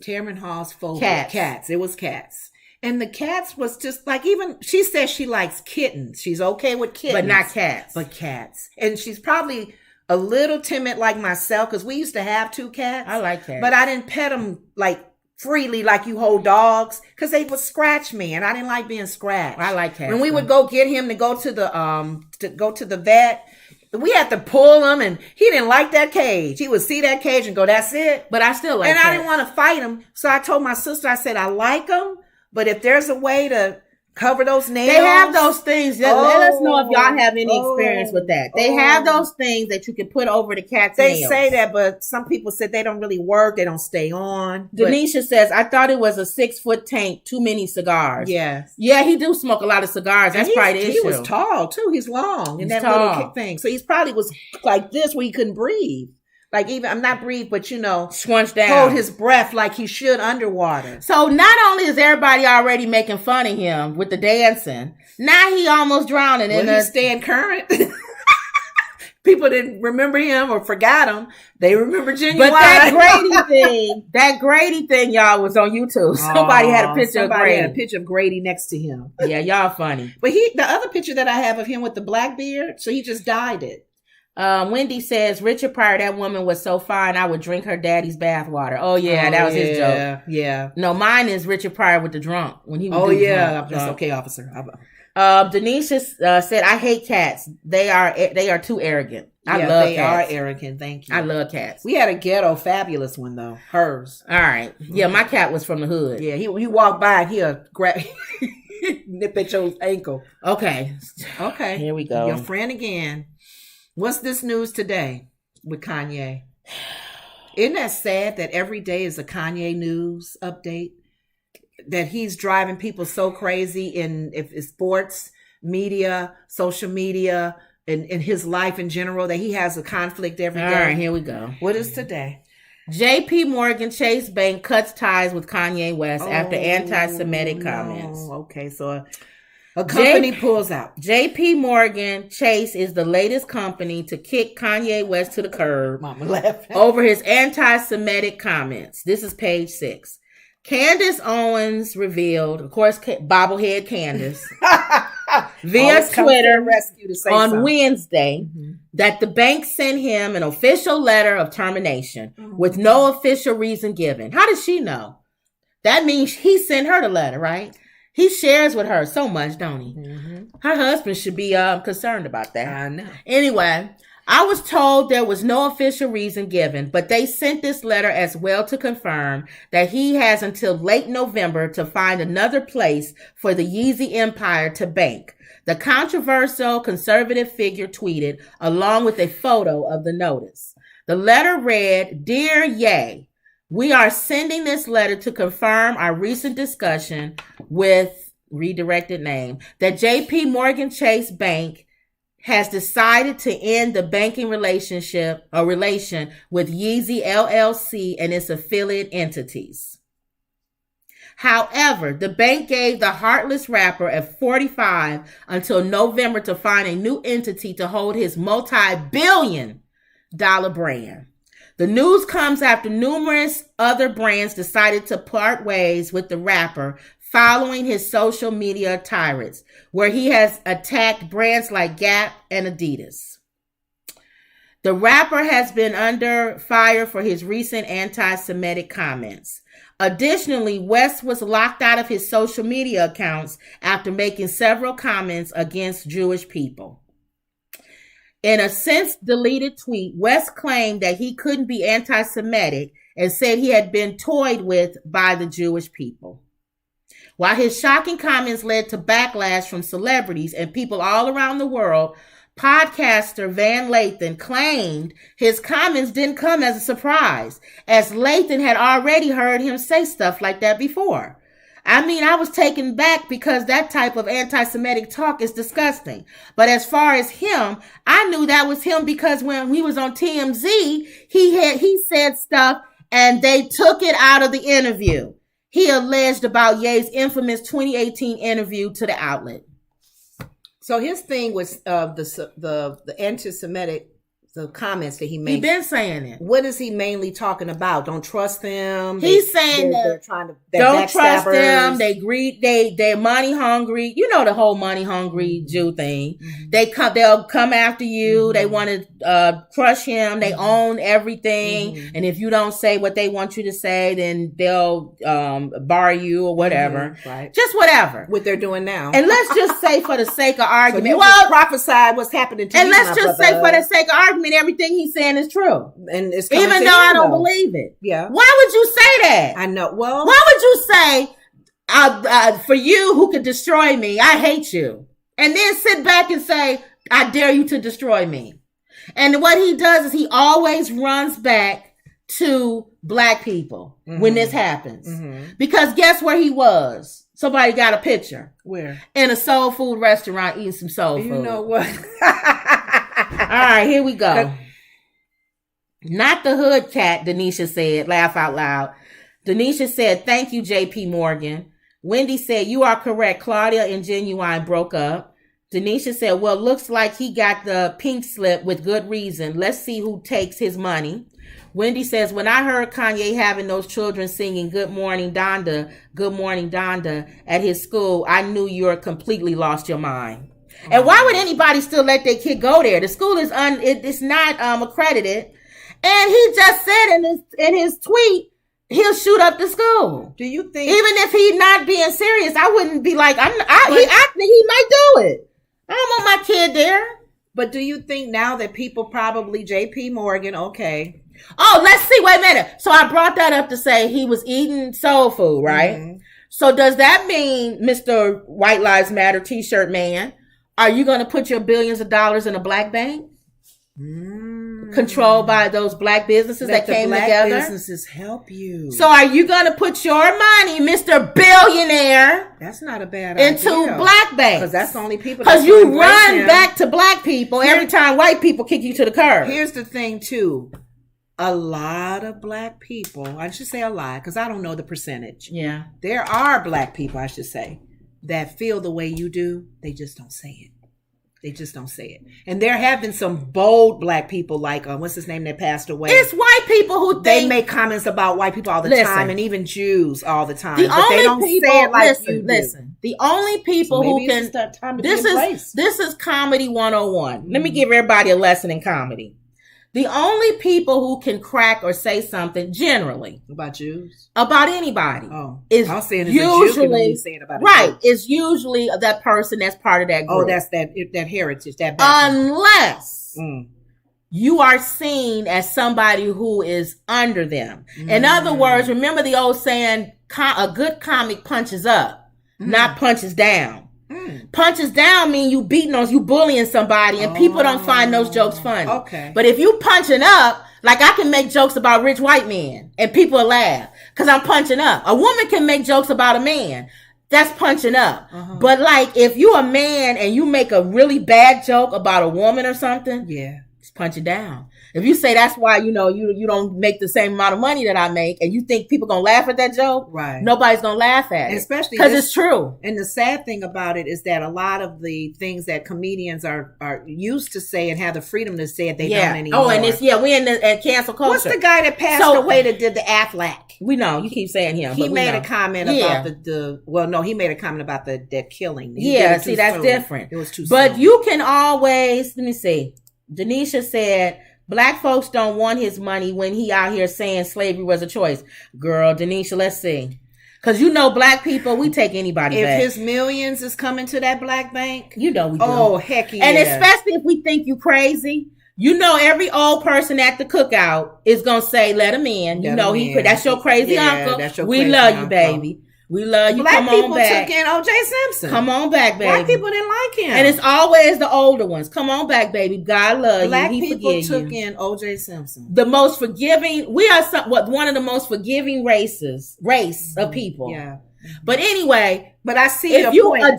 Tamron Hall's phobia. Cats. It was cats. And the cats was just like, even she says she likes kittens. She's okay with kittens. But not cats. But cats. And she's probably a little timid like myself because we used to have 2 cats. I like cats. But I didn't pet them like freely like you hold dogs because they would scratch me and I didn't like being scratched. I like cats. When we would go get him to go to the vet, we had to pull him and he didn't like that cage. He would see that cage and go, "That's it." But I still like cats. I didn't want to fight him. So I told my sister, I said, I like them. But if there's a way to cover those nails. They have those things. Let us know if y'all have any experience with that. They have those things that you can put over the cat's nails. They say that, but some people said they don't really work. They don't stay on. Denisha says, I thought it was a 6-foot tank, too many cigars. Yes. Yeah, he do smoke a lot of cigars. That's probably the issue. He was tall, too. He's long. He's that tall. Little thing. So he's probably was like this where he couldn't breathe. Like even, I'm not breathe, but scrunched down. Hold his breath like he should underwater. So not only is everybody already making fun of him with the dancing, now he almost drowning in he's staying current. People didn't remember him or forgot him. They remember Ginuwine. But that Grady thing, y'all, was on YouTube. Somebody had a picture of Grady. Had a picture of Grady next to him. Yeah, y'all funny. But the other picture that I have of him with the black beard, so he just dyed it. Wendy says, Richard Pryor, that woman was so fine, I would drink her daddy's bathwater. Oh, yeah, that was his joke. Yeah. No, mine is Richard Pryor with the drunk. When he was That's okay, officer. Denisha said, I hate cats. They are too arrogant. I love they cats. are arrogant. Thank you. I love cats. We had a ghetto fabulous one, though. Hers. All right. Yeah, my cat was from the hood. Yeah, he walked by and he'll grab... nip at your ankle. Okay. Here we go. Your friend again. What's this news today with Kanye? Isn't that sad that every day is a Kanye news update? That he's driving people so crazy if it's sports, media, social media, in his life in general, that he has a conflict every day. All right, here we go. What is today? J.P. Morgan Chase Bank cuts ties with Kanye West after anti-Semitic comments. Okay, so a company pulls out. J.P. Morgan Chase is the latest company to kick Kanye West to the curb over his anti-Semitic comments. This is page 6. Candace Owens revealed, of course, bobblehead Candace, via Twitter on Wednesday that the bank sent him an official letter of termination with no official reason given. How does she know? That means he sent her the letter, right? He shares with her so much, don't he? Her husband should be concerned about that. I know. Anyway, I was told there was no official reason given, but they sent this letter as well to confirm that he has until late November to find another place for the Yeezy empire to bank. The controversial conservative figure tweeted along with a photo of the notice. The letter read, "Dear Ye, we are sending this letter to confirm our recent discussion with redirected name that J.P. Morgan Chase Bank has decided to end the banking relationship or relation with Yeezy LLC and its affiliate entities. However, the bank gave the heartless rapper at 45 until November to find a new entity to hold his multi-billion-dollar brand. The news comes after numerous other brands decided to part ways with the rapper following his social media tirades, where he has attacked brands like Gap and Adidas. The rapper has been under fire for his recent anti-Semitic comments. Additionally, West was locked out of his social media accounts after making several comments against Jewish people. In a since-deleted tweet, West claimed that he couldn't be anti-Semitic and said he had been toyed with by the Jewish people. While his shocking comments led to backlash from celebrities and people all around the world, podcaster Van Lathan claimed his comments didn't come as a surprise, as Lathan had already heard him say stuff like that before. I mean, I was taken back because that type of anti-Semitic talk is disgusting. But as far as him, I knew that was him because when he was on TMZ, he said stuff and they took it out of the interview. He alleged about Ye's infamous 2018 interview to the outlet. So his thing was the anti-Semitic, the comments that he made. He's been saying it. What is he mainly talking about? Don't trust them. He's saying that they're trying to. Don't trust them. They're money hungry. You know the whole money hungry Jew thing. They'll come after you. They want to crush him. They own everything. And if you don't say what they want you to say, then they'll bar you or whatever. Right. Just whatever. What they're doing now. And let's just say for the sake of argument. So well, prophesied what's happening to you. And let's just say for the sake of argument, everything he's saying is true. And it's even though I don't believe it. Yeah. Why would you say that? I know. Well, why would you say, for you who could destroy me, I hate you. And then sit back and say, I dare you to destroy me. And what he does is he always runs back to black people when this happens. Because guess where he was? Somebody got a picture. Where? In a soul food restaurant eating some soul food. You know what? All right, here we go. Not the hood cat, Denisha said. Laugh out loud. Denisha said, thank you, J.P. Morgan. Wendy said, you are correct. Claudia and Ginuwine broke up. Denisha said, well, looks like he got the pink slip with good reason. Let's see who takes his money. Wendy says, when I heard Kanye having those children singing Good Morning Donda at his school, I knew you're completely lost your mind. And why would anybody still let their kid go there? The school is it's not accredited. And he just said in his tweet, he'll shoot up the school. Do you think, even if he's not being serious, I wouldn't be like, he might do it. I don't want my kid there. But do you think now that people probably J.P. Morgan, okay. Oh, let's see. Wait a minute. So I brought that up to say he was eating soul food, right? So does that mean, Mr. White Lives Matter t-shirt man, are you going to put your billions of dollars in a black bank? controlled by those black businesses that came together. Businesses help you. So are you going to put your money, Mr. Billionaire? That's not a bad idea. Into black banks. Because that's the only people. Because you run back to black people every time white people kick you to the curb. Here's the thing, too. A lot of black people, I should say a lot, because I don't know the percentage. Yeah. There are black people, I should say, that feel the way you do. They just don't say it. They just don't say it. And there have been some bold black people like, what's his name that passed away? It's white people who think. They make comments about white people all the time, and even Jews all the time. The but only they don't people, say it like listen. The only people who can. This is comedy 101. Let me give everybody a lesson in comedy. The only people who can crack or say something generally about Jews, about anybody, is usually is usually that person that's part of that group. Oh, that's that heritage, that background. Unless you are seen as somebody who is under them. In other words, remember the old saying: "A good comic punches up, not punches down." Punches down mean you beating on, you bullying somebody, and people don't find those jokes funny. Okay. But if you punching up, like I can make jokes about rich white men and people will laugh because I'm punching up. A woman can make jokes about a man. That's punching up. But like if you a man and you make a really bad joke about a woman or something, it's punching down. If you say that's why, you don't make the same amount of money that I make and you think people going to laugh at that joke, right? Nobody's going to laugh at it. Especially because it's true. And the sad thing about it is that a lot of the things that comedians are used to say and have the freedom to say it, they don't anymore. Oh, and we in the cancel culture. What's the guy that passed away that did the Aflac? We know. You keep saying him. He made a comment about he made a comment about the killing. That's different. It was too But soon. you can always, let me see. Denisha said, black folks don't want his money when he out here saying slavery was a choice. Girl, Denisha, let's see. Because black people, we take anybody back. If his millions is coming to that black bank, we do. Oh, heck yeah. And especially if we think you crazy. Every old person at the cookout is going to say, let him in. That's your crazy uncle. We love you, baby. We love you. Black people took in O.J. Simpson. Come on back, baby. Black people didn't like him. And it's always the older ones. Come on back, baby. God love Black you. People took in O.J. Simpson. The most forgiving. We are one of the most forgiving race of people. Yeah. But anyway, I see if your point. A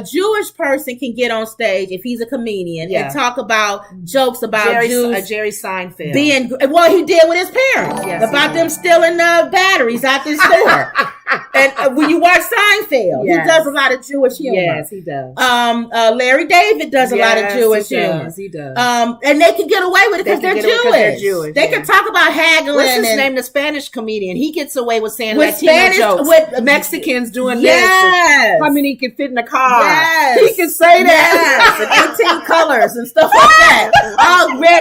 Jewish person can get on stage if he's a comedian and talk about jokes about Jews. Jerry Seinfeld he did with his parents about them stealing batteries out the store. And when you watch Seinfeld, he does a lot of Jewish humor. Yes, he does. Larry David does a lot of Jewish humor. He does. And they can get away with it because they're Jewish. They can talk about haggling. What's his name? The Spanish comedian. He gets away with saying with Spanish jokes. With Mexicans doing this. How many can fit in a car? Yes. He can say that. And 18 colors and stuff like that.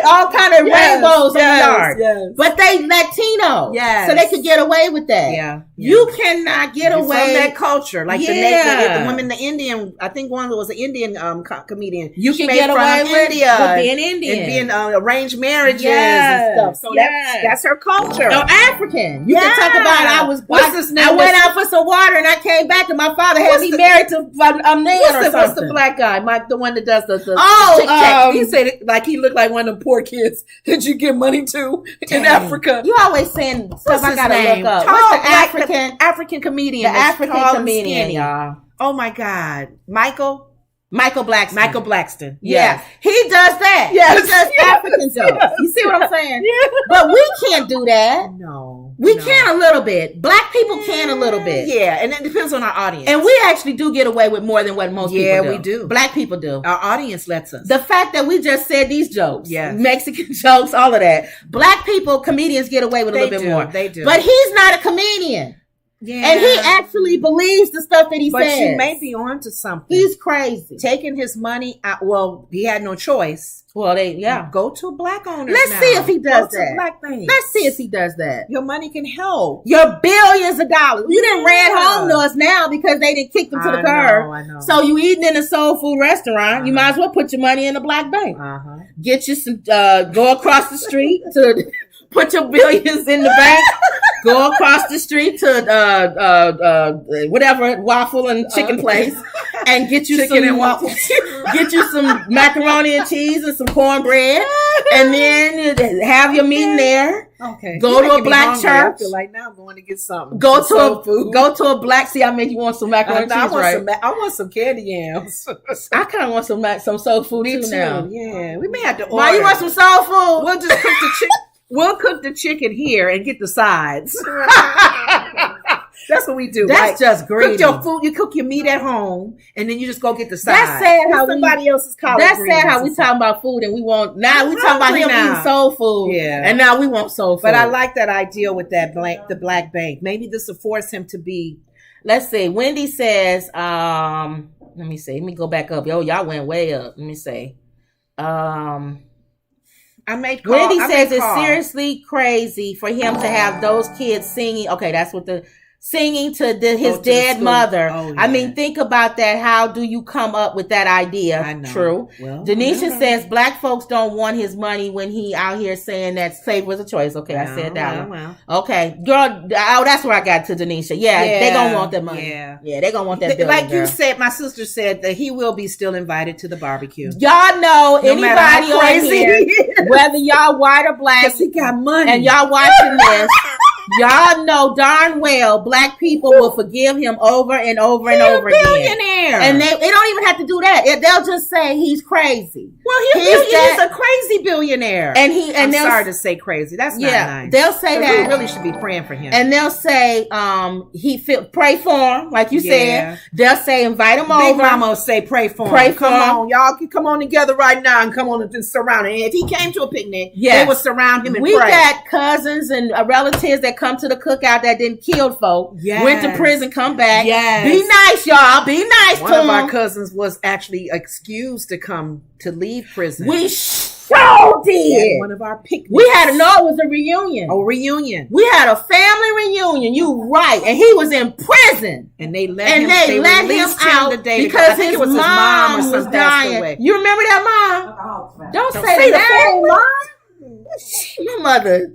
All kind of rainbows in the yard. Yes. But they Latino. Yes. So they could get away with that. Yeah. You cannot get away from that culture. Like the women, the Indian, I think one was an Indian comedian. You can get away with being Indian. And being arranged marriages and stuff. So that's her culture. No, African. You can talk about what's his name? I went out for some water and I came back and my father had me married to a man or something. What's the black guy? The one that does the tic-tac. He said it like he looked like one of them poor kids that you give money to in Africa. You always saying stuff I gotta look up. What's the African comedian? The African comedian, y'all. Oh my God. Michael Blackston. Yeah. He does that. Yes. He does African jokes. You see what I'm saying? Yeah. But we can't do that. No. We can a little bit. Black people can a little bit. Yeah, and it depends on our audience. And we actually do get away with more than what most people do. Yeah, we do. Black people do. Our audience lets us. The fact that we just said these jokes, Mexican jokes, all of that. Black people, comedians get away with a little bit more. They do. But he's not a comedian. Yeah. And he actually believes the stuff that he says. But you may be onto something. He's crazy. Taking his money out. Well, he had no choice. Well, go to black owners. Let's see if he does that. To black banks. Let's see if he does that. Your money can help. Your billions of dollars. You didn't ran home to us now because they didn't kick them to the curb. I know. So you eating in a soul food restaurant. You might as well put your money in a black bank. Get you some. Go across the street to put your billions in the bank, go across the street to whatever waffle and chicken place, and get you chicken and waffles. Get you some macaroni and cheese and some cornbread, and then have your meeting there. Okay. Go to a black church. I feel like now I'm going to get something. Go to a black. See, I made you want some macaroni and cheese, right? I want some candy yams. I kind of want some soul food too now. Yeah, we may have to order. Why you want some soul food? We'll just cook the chicken. We'll cook the chicken here and get the sides. That's what we do. That's right? just great. Cook your food. You cook your meat at home, and then you just go get the sides. That's sad how somebody else's collard That's greens sad how we talking about food and we want now. We talking about him now. eating soul food. Yeah, and now we want soul food. But I like that idea with that the black bank. Maybe this will force him to be. Let's see. Wendy says. Let me see. Let me go back up. Yo, y'all went way up. Let me say. Wendy says it's seriously crazy for him to have those kids singing. Okay, that's what singing to his dead mother. Oh, yeah. I mean, think about that. How do you come up with that idea? I know. True. Well, Denisha says black folks don't want his money when he out here saying that slavery was a choice. Okay, I said that one. Okay, girl. Oh, that's where I got to Denisha. Yeah, they gonna want that money. Yeah, they gonna want that. Like you said, my sister said that he will be still invited to the barbecue. Y'all know anybody on here, whether y'all white or black, he got money, and y'all watching this. Y'all know darn well black people will forgive him over and over and over again. Billionaire. And they don't even have to do that. They'll just say he's crazy. Well, he's a crazy billionaire. And I'm sorry to say crazy. That's not nice. They'll say that. We really should be praying for him. And they'll say pray for him, like you said. They'll say invite him over. Big Mama will say pray for him. Come on, y'all can come on together right now and come on and surround him. And if he came to a picnic, they would surround him and pray. We got cousins and relatives that come to the cookout that didn't kill folk, went to prison, come back. Yes. Be nice, y'all. Be nice to them. One of our cousins was actually excused to leave prison. We sure did. One of our picnics. We had it was a reunion. A reunion. We had a family reunion. You right. And he was in prison. And they let him out because his mom was dying. Away. You remember that mom? Don't say that name, mom. Your mother.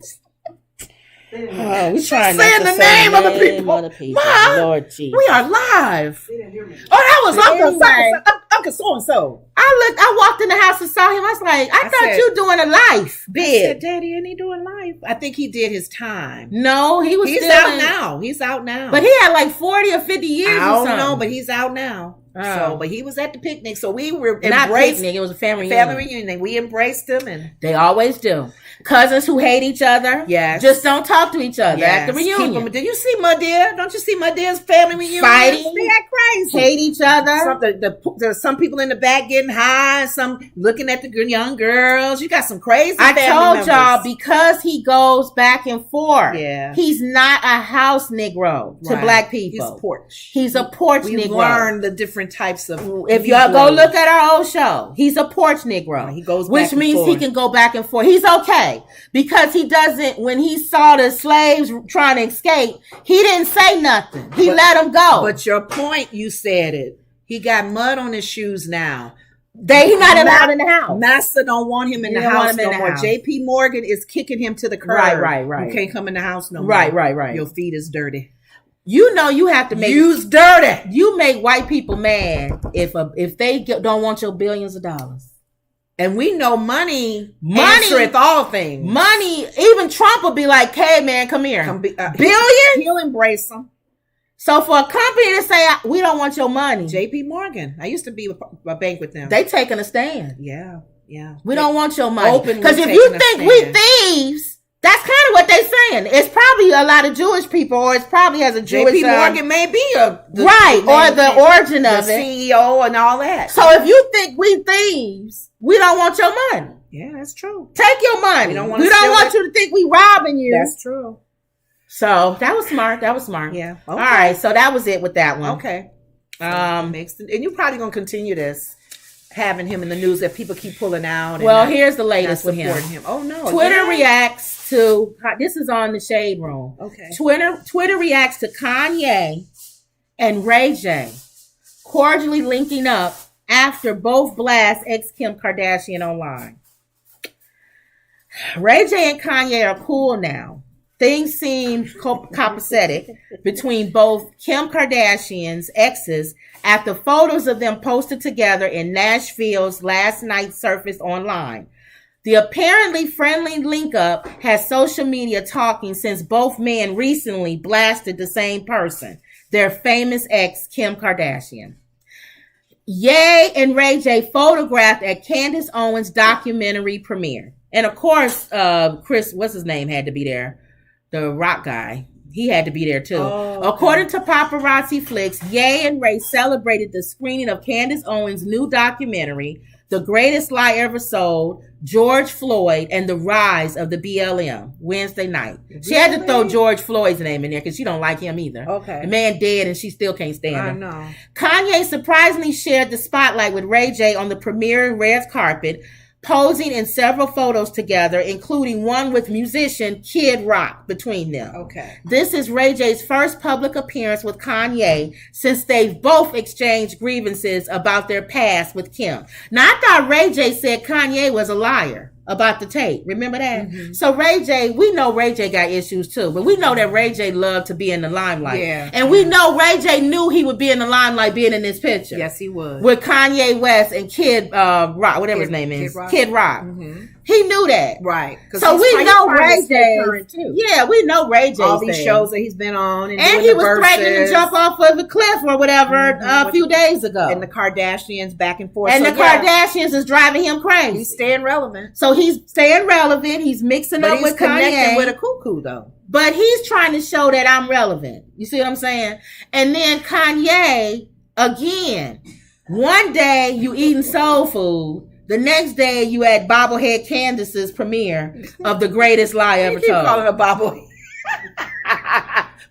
She's saying the name of the people. Mom, Lord Jesus. We are live. That was Uncle so-and-so. I walked in the house and saw him. I was like, I thought you doing a life bid. I said, Daddy, ain't he doing life? I think he did his time. No, he's out now. He's out now. But he had like 40 or 50 years I don't know, but he's out now. But he was at the picnic, so we were not picnic. It was a family reunion. We embraced him, and they always do. Cousins who hate each other, just don't talk to each other at the reunion. Did you see my dear? Don't you see my dear's family reunion? Fighting, they act crazy, hate each other. There's some people in the back getting high, some looking at the young girls. You got some crazy. I told y'all because he goes back and forth. Yeah, he's not a house Negro to black people. He's porch. He's a porch Negro. We learned the different types of. If y'all go look at our old show, he's a porch Negro. He goes, which means he can go back and forth. He's okay because he doesn't. When he saw the slaves trying to escape, he didn't say nothing. He let them go. But your point, you said it. He got mud on his shoes now. He's not allowed in the house. Master don't want him in the house no more. JP Morgan is kicking him to the curb. Right. You can't come in the house no more. Right. Your feet is dirty. You know you have to make use dirty. You make white people mad if they don't want your billions of dollars. And we know money answereth all things. Money, even Trump will be like, "Hey man, come here, billion." He'll embrace them. So for a company to say we don't want your money, JP Morgan. I used to be a bank with them. They taking a stand. Yeah. We don't want your money because if you think we thieves. That's kind of what they're saying. It's probably a lot of Jewish people, or it's probably has a Jewish. JP Morgan may be or the origin of the CEO and all that. So if you think we thieves, we don't want your money. Yeah, that's true. Take your money. We don't want you to think we robbing you. That's true. So that was smart. Yeah. Okay. All right. So that was it with that one. Okay. And you're probably gonna continue this. Having him in the news that people keep pulling out. Well, here's the latest with him. Oh no! Twitter reacts to this is on the Shade Room. Okay. Twitter reacts to Kanye and Ray J cordially linking up after both blast ex Kim Kardashian online. Ray J and Kanye are cool now. Things seem copacetic between both Kim Kardashian's exes after photos of them posted together in Nashville's last night surfaced online. The apparently friendly link-up has social media talking since both men recently blasted the same person, their famous ex, Kim Kardashian. Ye and Ray J photographed at Candace Owens' documentary premiere. And of course, Chris, what's his name, had to be there. The rock guy. He had to be there too. Oh, okay. According to Paparazzi Flicks, Ye and Ray celebrated the screening of Candace Owens' new documentary, The Greatest Lie Ever Sold, George Floyd, and the Rise of the BLM, Wednesday night. Really? She had to throw George Floyd's name in there because she don't like him either. Okay. The man dead and she still can't stand him. I know. Kanye surprisingly shared the spotlight with Ray J on the premiere red carpet, posing in several photos together, including one with musician Kid Rock between them. Okay. This is Ray J's first public appearance with Kanye since they've both exchanged grievances about their past with Kim. Now, I thought Ray J said Kanye was a liar about the tape. Remember that? Mm-hmm. So Ray J, we know Ray J got issues too, but we know that Ray J loved to be in the limelight. Yeah. And we know Ray J knew he would be in the limelight being in this picture. Yes, he would. With Kanye West and Kid Rock, whatever his name is. Kid Rock. Mm-hmm. He knew that. Right. So we know Ray J. Yeah, we know Ray J. All these shows that he's been on. And he was threatening to jump off of a cliff or whatever a few days ago. And the Kardashians back and forth. And the Kardashians is driving him crazy. He's staying relevant. So he's staying relevant. He's mixing up with Kanye. Connecting with a cuckoo though. But he's trying to show that I'm relevant. You see what I'm saying? And then Kanye, again, one day you eating soul food. The next day, you at Bobblehead Candace's premiere of The Greatest Lie Ever Told. You keep calling her Bobblehead.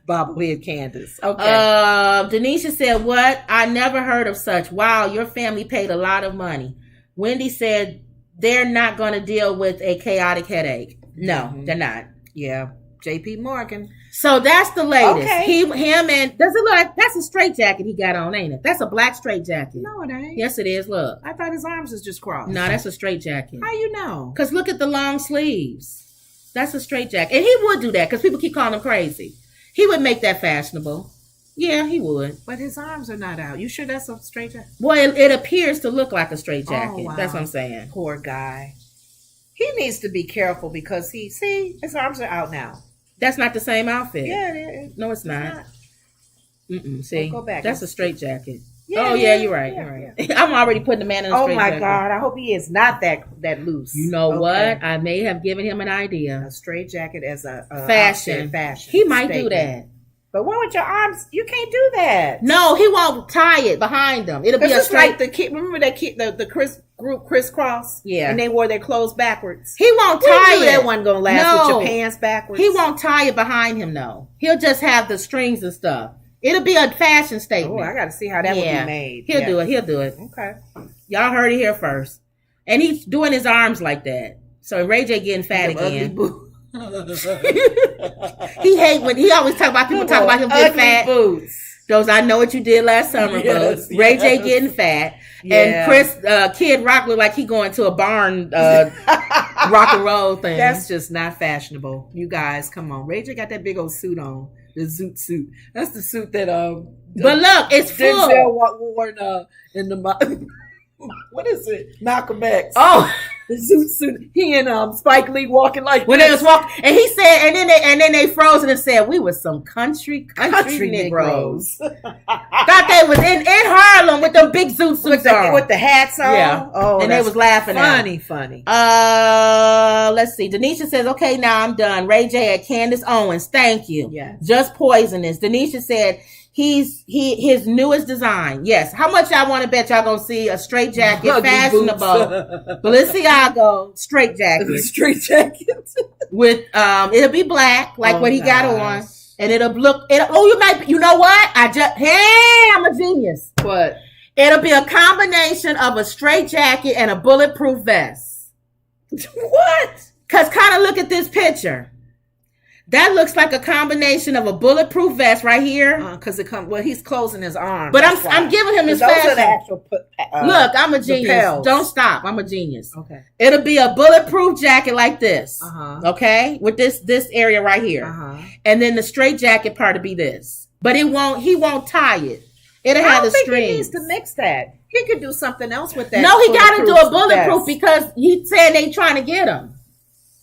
Bobblehead Candace. Okay. Denisha said, what? I never heard of such. Wow, your family paid a lot of money. Wendy said, they're not going to deal with a chaotic headache. No, they're not. Yeah. JP Morgan. So that's the latest. Okay. Him and does it look like that's a straight jacket he got on, ain't it? That's a black straight jacket. No, it ain't. Yes, it is. Look. I thought his arms was just crossed. No, that's a straight jacket. How you know? Because look at the long sleeves. That's a straight jacket. And he would do that because people keep calling him crazy. He would make that fashionable. Yeah, he would. But his arms are not out. You sure that's a straight jacket? Well, it appears to look like a straight jacket. Oh, wow. That's what I'm saying. Poor guy. He needs to be careful because his arms are out now. That's not the same outfit. Yeah, it is. No, it's not. See, go back. That's a straight jacket. Yeah, you're right. Yeah, you're right. Yeah. I'm already putting the man in a straight jacket. Oh my God, I hope he is not that loose. You know what? I may have given him an idea. A straight jacket as a fashion. He might do that. But what with your arms? You can't do that. No, he won't tie it behind them. It'll be a straight. Like remember that kid, the group crisscross? Yeah. And they wore their clothes backwards. He won't tie it. That wasn't going to last with your pants backwards. He won't tie it behind him, no. He'll just have the strings and stuff. It'll be a fashion statement. Oh, I got to see how that would be made. He'll do it. Okay. Y'all heard it here first. And he's doing his arms like that. So Ray J getting fat again. He hate when he always talk about people talking about him getting fat. Boots. Those I know what you did last summer, folks. Ray J getting fat, and Kid Rock look like he going to a barn rock and roll thing. That's just not fashionable. You guys, come on. Ray J got that big old suit on, the zoot suit. That's the suit that But look, it's full. Denzel wore in the what is it? Malcolm X. Oh. The zoot suit. He and Spike Lee walking like when they was walking, and he said, and then they froze and said, "We was some country Negroes." Thought they was in Harlem with them big zoot suits with the hats on. Yeah. Oh, and they was laughing. Funny. Let's see. Denisha says, "Okay, now I'm done." Ray J at Candace Owens. Thank you. Yeah. Just poisonous. Denisha said. His newest design. Yes. How much y'all want to bet y'all gonna see a straight jacket, fashionable Balenciaga straight jacket. Straight jacket. With it'll be black, like what he got on. And you know what? I'm a genius. What? It'll be a combination of a straight jacket and a bulletproof vest. What? Cause kind of look at this picture. That looks like a combination of a bulletproof vest right here. Because it comes. Well, he's closing his arms. But I'm giving him his fashion. Those are the actual. Look, I'm a genius. Lapels. Don't stop. I'm a genius. Okay. It'll be a bulletproof jacket like this. Uh-huh. With this area right here. Uh-huh. And then the straight jacket part will be this. But he won't tie it. It'll have the strings. I don't think he needs to mix that. He could do something else with that. No, he got to do a bulletproof because he said they trying to get him.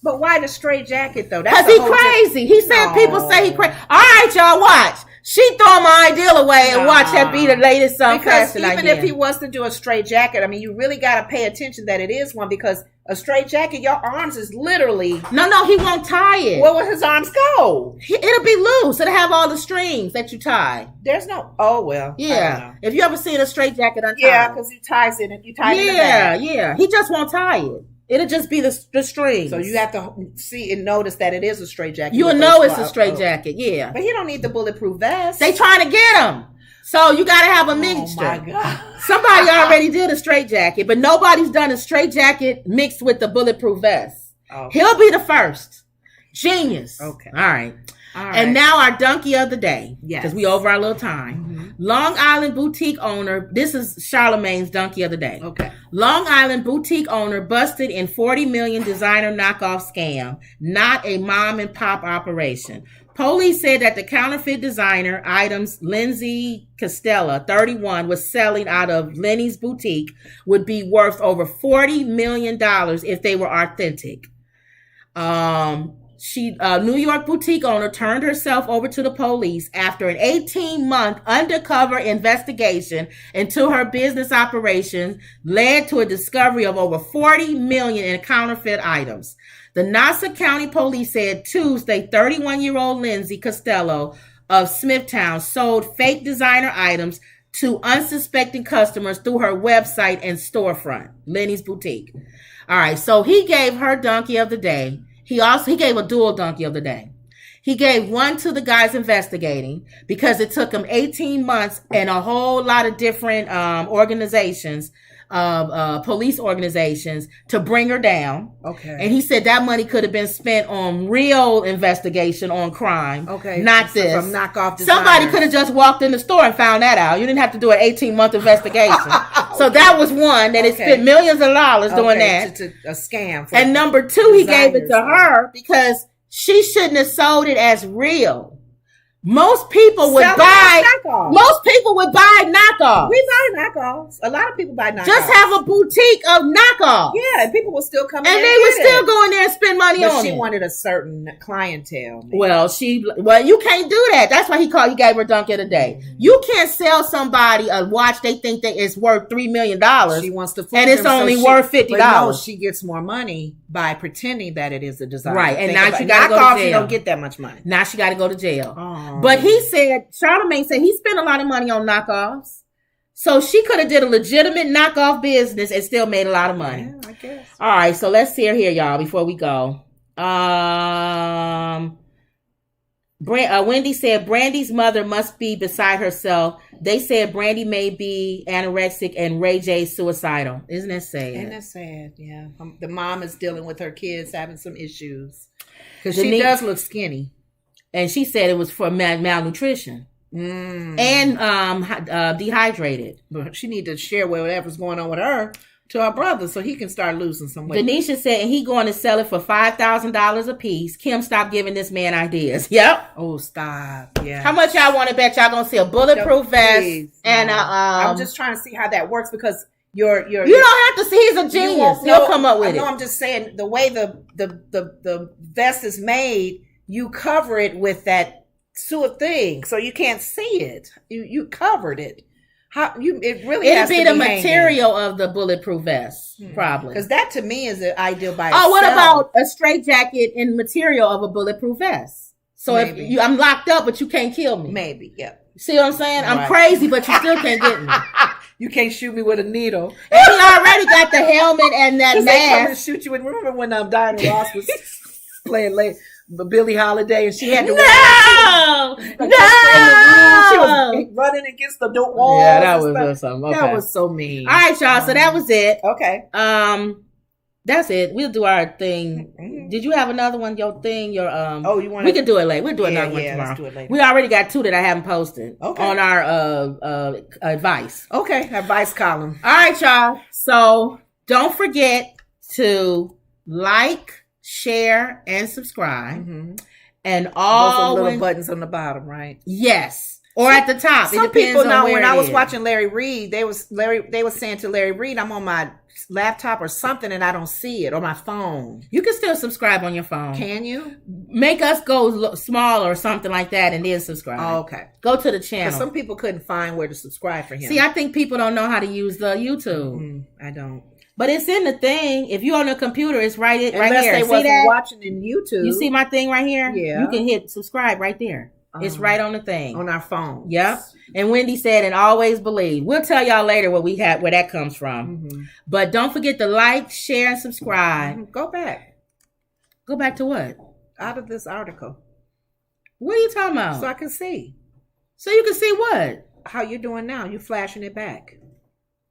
But why the straight jacket though? Because he crazy. He said people say he crazy. All right, y'all, watch. She throw my ideal away and watch that be the latest because even if he was to do a straight jacket, I mean, you really got to pay attention that it is one because a straight jacket, your arms is literally. No, he won't tie it. Where will his arms go? It'll be loose. It'll have all the strings that you tie. There's no. Oh well. Yeah. If you ever seen a straight jacket untied. Yeah, because he ties it. You tie it in the back. Yeah. He just won't tie it. It'll just be the strings. So you have to see and notice that it is a straight jacket. You'll know it's a straight jacket, yeah. But he don't need the bulletproof vest. They trying to get him. So you got to have a mixture. Oh, my God. Somebody already did a straight jacket, but nobody's done a straight jacket mixed with the bulletproof vest. Okay. He'll be the first. Genius. Okay. All right. And now our donkey of the day. Yes. Because we over our little time. Mm-hmm. Long Island boutique owner. This is Charlamagne's donkey of the day. Okay. Long Island boutique owner busted in $40 million designer knockoff scam. Not a mom and pop operation. Police said that the counterfeit designer items Lindsay Costella, 31, was selling out of Lenny's boutique would be worth over $40 million if they were authentic. New York boutique owner turned herself over to the police after an 18-month undercover investigation into her business operations led to a discovery of over $40 million in counterfeit items. The Nassau County Police said Tuesday, 31-year-old Lindsay Costello of Smithtown sold fake designer items to unsuspecting customers through her website and storefront, Lenny's Boutique. All right, so he gave her donkey of the day. He gave a dual donkey of the day. He gave one to the guys investigating because it took him 18 months and a whole lot of different organizations, police organizations, to bring her down. Okay. And he said that money could have been spent on real investigation on crime. Okay. Not this. From knockoff designers. Somebody could have just walked in the store and found that out. You didn't have to do an 18-month investigation. So that was one that it spent millions of dollars doing that. A scam. And number two, he gave it to her because she shouldn't have sold it as real. Most people would buy knockoffs. We buy knockoffs. A lot of people buy knockoffs. Just have a boutique of knockoffs. Yeah, and people will still come in and they would still go in there and spend money on it. But she wanted a certain clientele. Maybe. Well, you can't do that. That's why he gave her donkey of the day. Mm-hmm. You can't sell somebody a watch they think that it's worth $3 million. She wants to fool and it's only worth $50. But no, she gets more money by pretending that it is a designer. Right, and now she got to go to jail. You don't get that much money. Now she got to go to jail. But Charlamagne said he spent a lot of money on knockoffs. So she could have did a legitimate knockoff business and still made a lot of money. Yeah, I guess. All right, so let's see here, y'all, before we go. Wendy said Brandy's mother must be beside herself. They said Brandy may be anorexic and Ray J suicidal. Isn't that sad? Isn't that sad? Yeah. The mom is dealing with her kids having some issues. Because she does look skinny. And she said it was for malnutrition. And dehydrated. But she need to share whatever's going on with her to her brother so he can start losing some weight. Denisha said he going to sell it for $5,000 a piece. Kim, stop giving this man ideas. Yep. Oh, stop. Yeah. How much y'all want to bet y'all going to see a bulletproof vest? And I'm just trying to see how that works because you don't have to see. He's a genius. He'll come up with it. No, I'm just saying the way the vest is made, you cover it with that thing, so you can't see it. You covered it. It'd be the material of the bulletproof vest, probably. Because that to me is an ideal by itself. Oh, what about a straight jacket in material of a bulletproof vest? So maybe. If I'm locked up, but you can't kill me. Maybe, yeah. See what I'm saying? Right. I'm crazy, but you still can't get me. You can't shoot me with a needle. And he already got the helmet and that mask. They come and shoot you. And remember when Diana Ross was playing Billie Holiday and she had to she was running against the wall. Yeah, that was something. Okay. That was so mean. All right, y'all. So that was it. Okay. That's it. We'll do our thing. Did you have another one? Your thing, your Oh, you want? We can do it later. We'll do another one tomorrow. Let's do it later. We already got 2 that I haven't posted on our advice. Okay, advice column. All right, y'all. So don't forget to like, share, and subscribe. And all those little buttons on the bottom, right? Yes. Or at the top. Some people know when I was watching Larry Reid, they was saying to Larry Reid, I'm on my laptop or something and I don't see it, or my phone. You can still subscribe on your phone. Can you? Make us go small or something like that and then subscribe. Oh, okay. Go to the channel. Some people couldn't find where to subscribe for him. See, I think people don't know how to use the YouTube. I don't. But it's in the thing. If you're on a computer, it's right here. Unless they wasn't watching in YouTube. You see my thing right here? Yeah. You can hit subscribe right there. It's right on the thing. On our phone. Yep. And Wendy said, and always believe. We'll tell y'all later where that comes from. But don't forget to like, share, and subscribe. Go back. Go back to what? Out of this article. What are you talking about? So I can see. So you can see what? How you're doing now. You're flashing it back.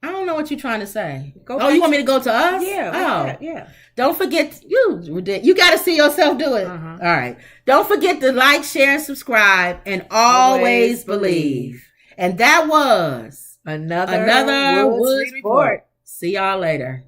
I don't know what you're trying to say. You want me to go to us? Yeah. Yeah. Don't forget, you got to see yourself do it. All right. Don't forget to like, share, and subscribe, and always believe. And that was another Woods Report. See y'all later.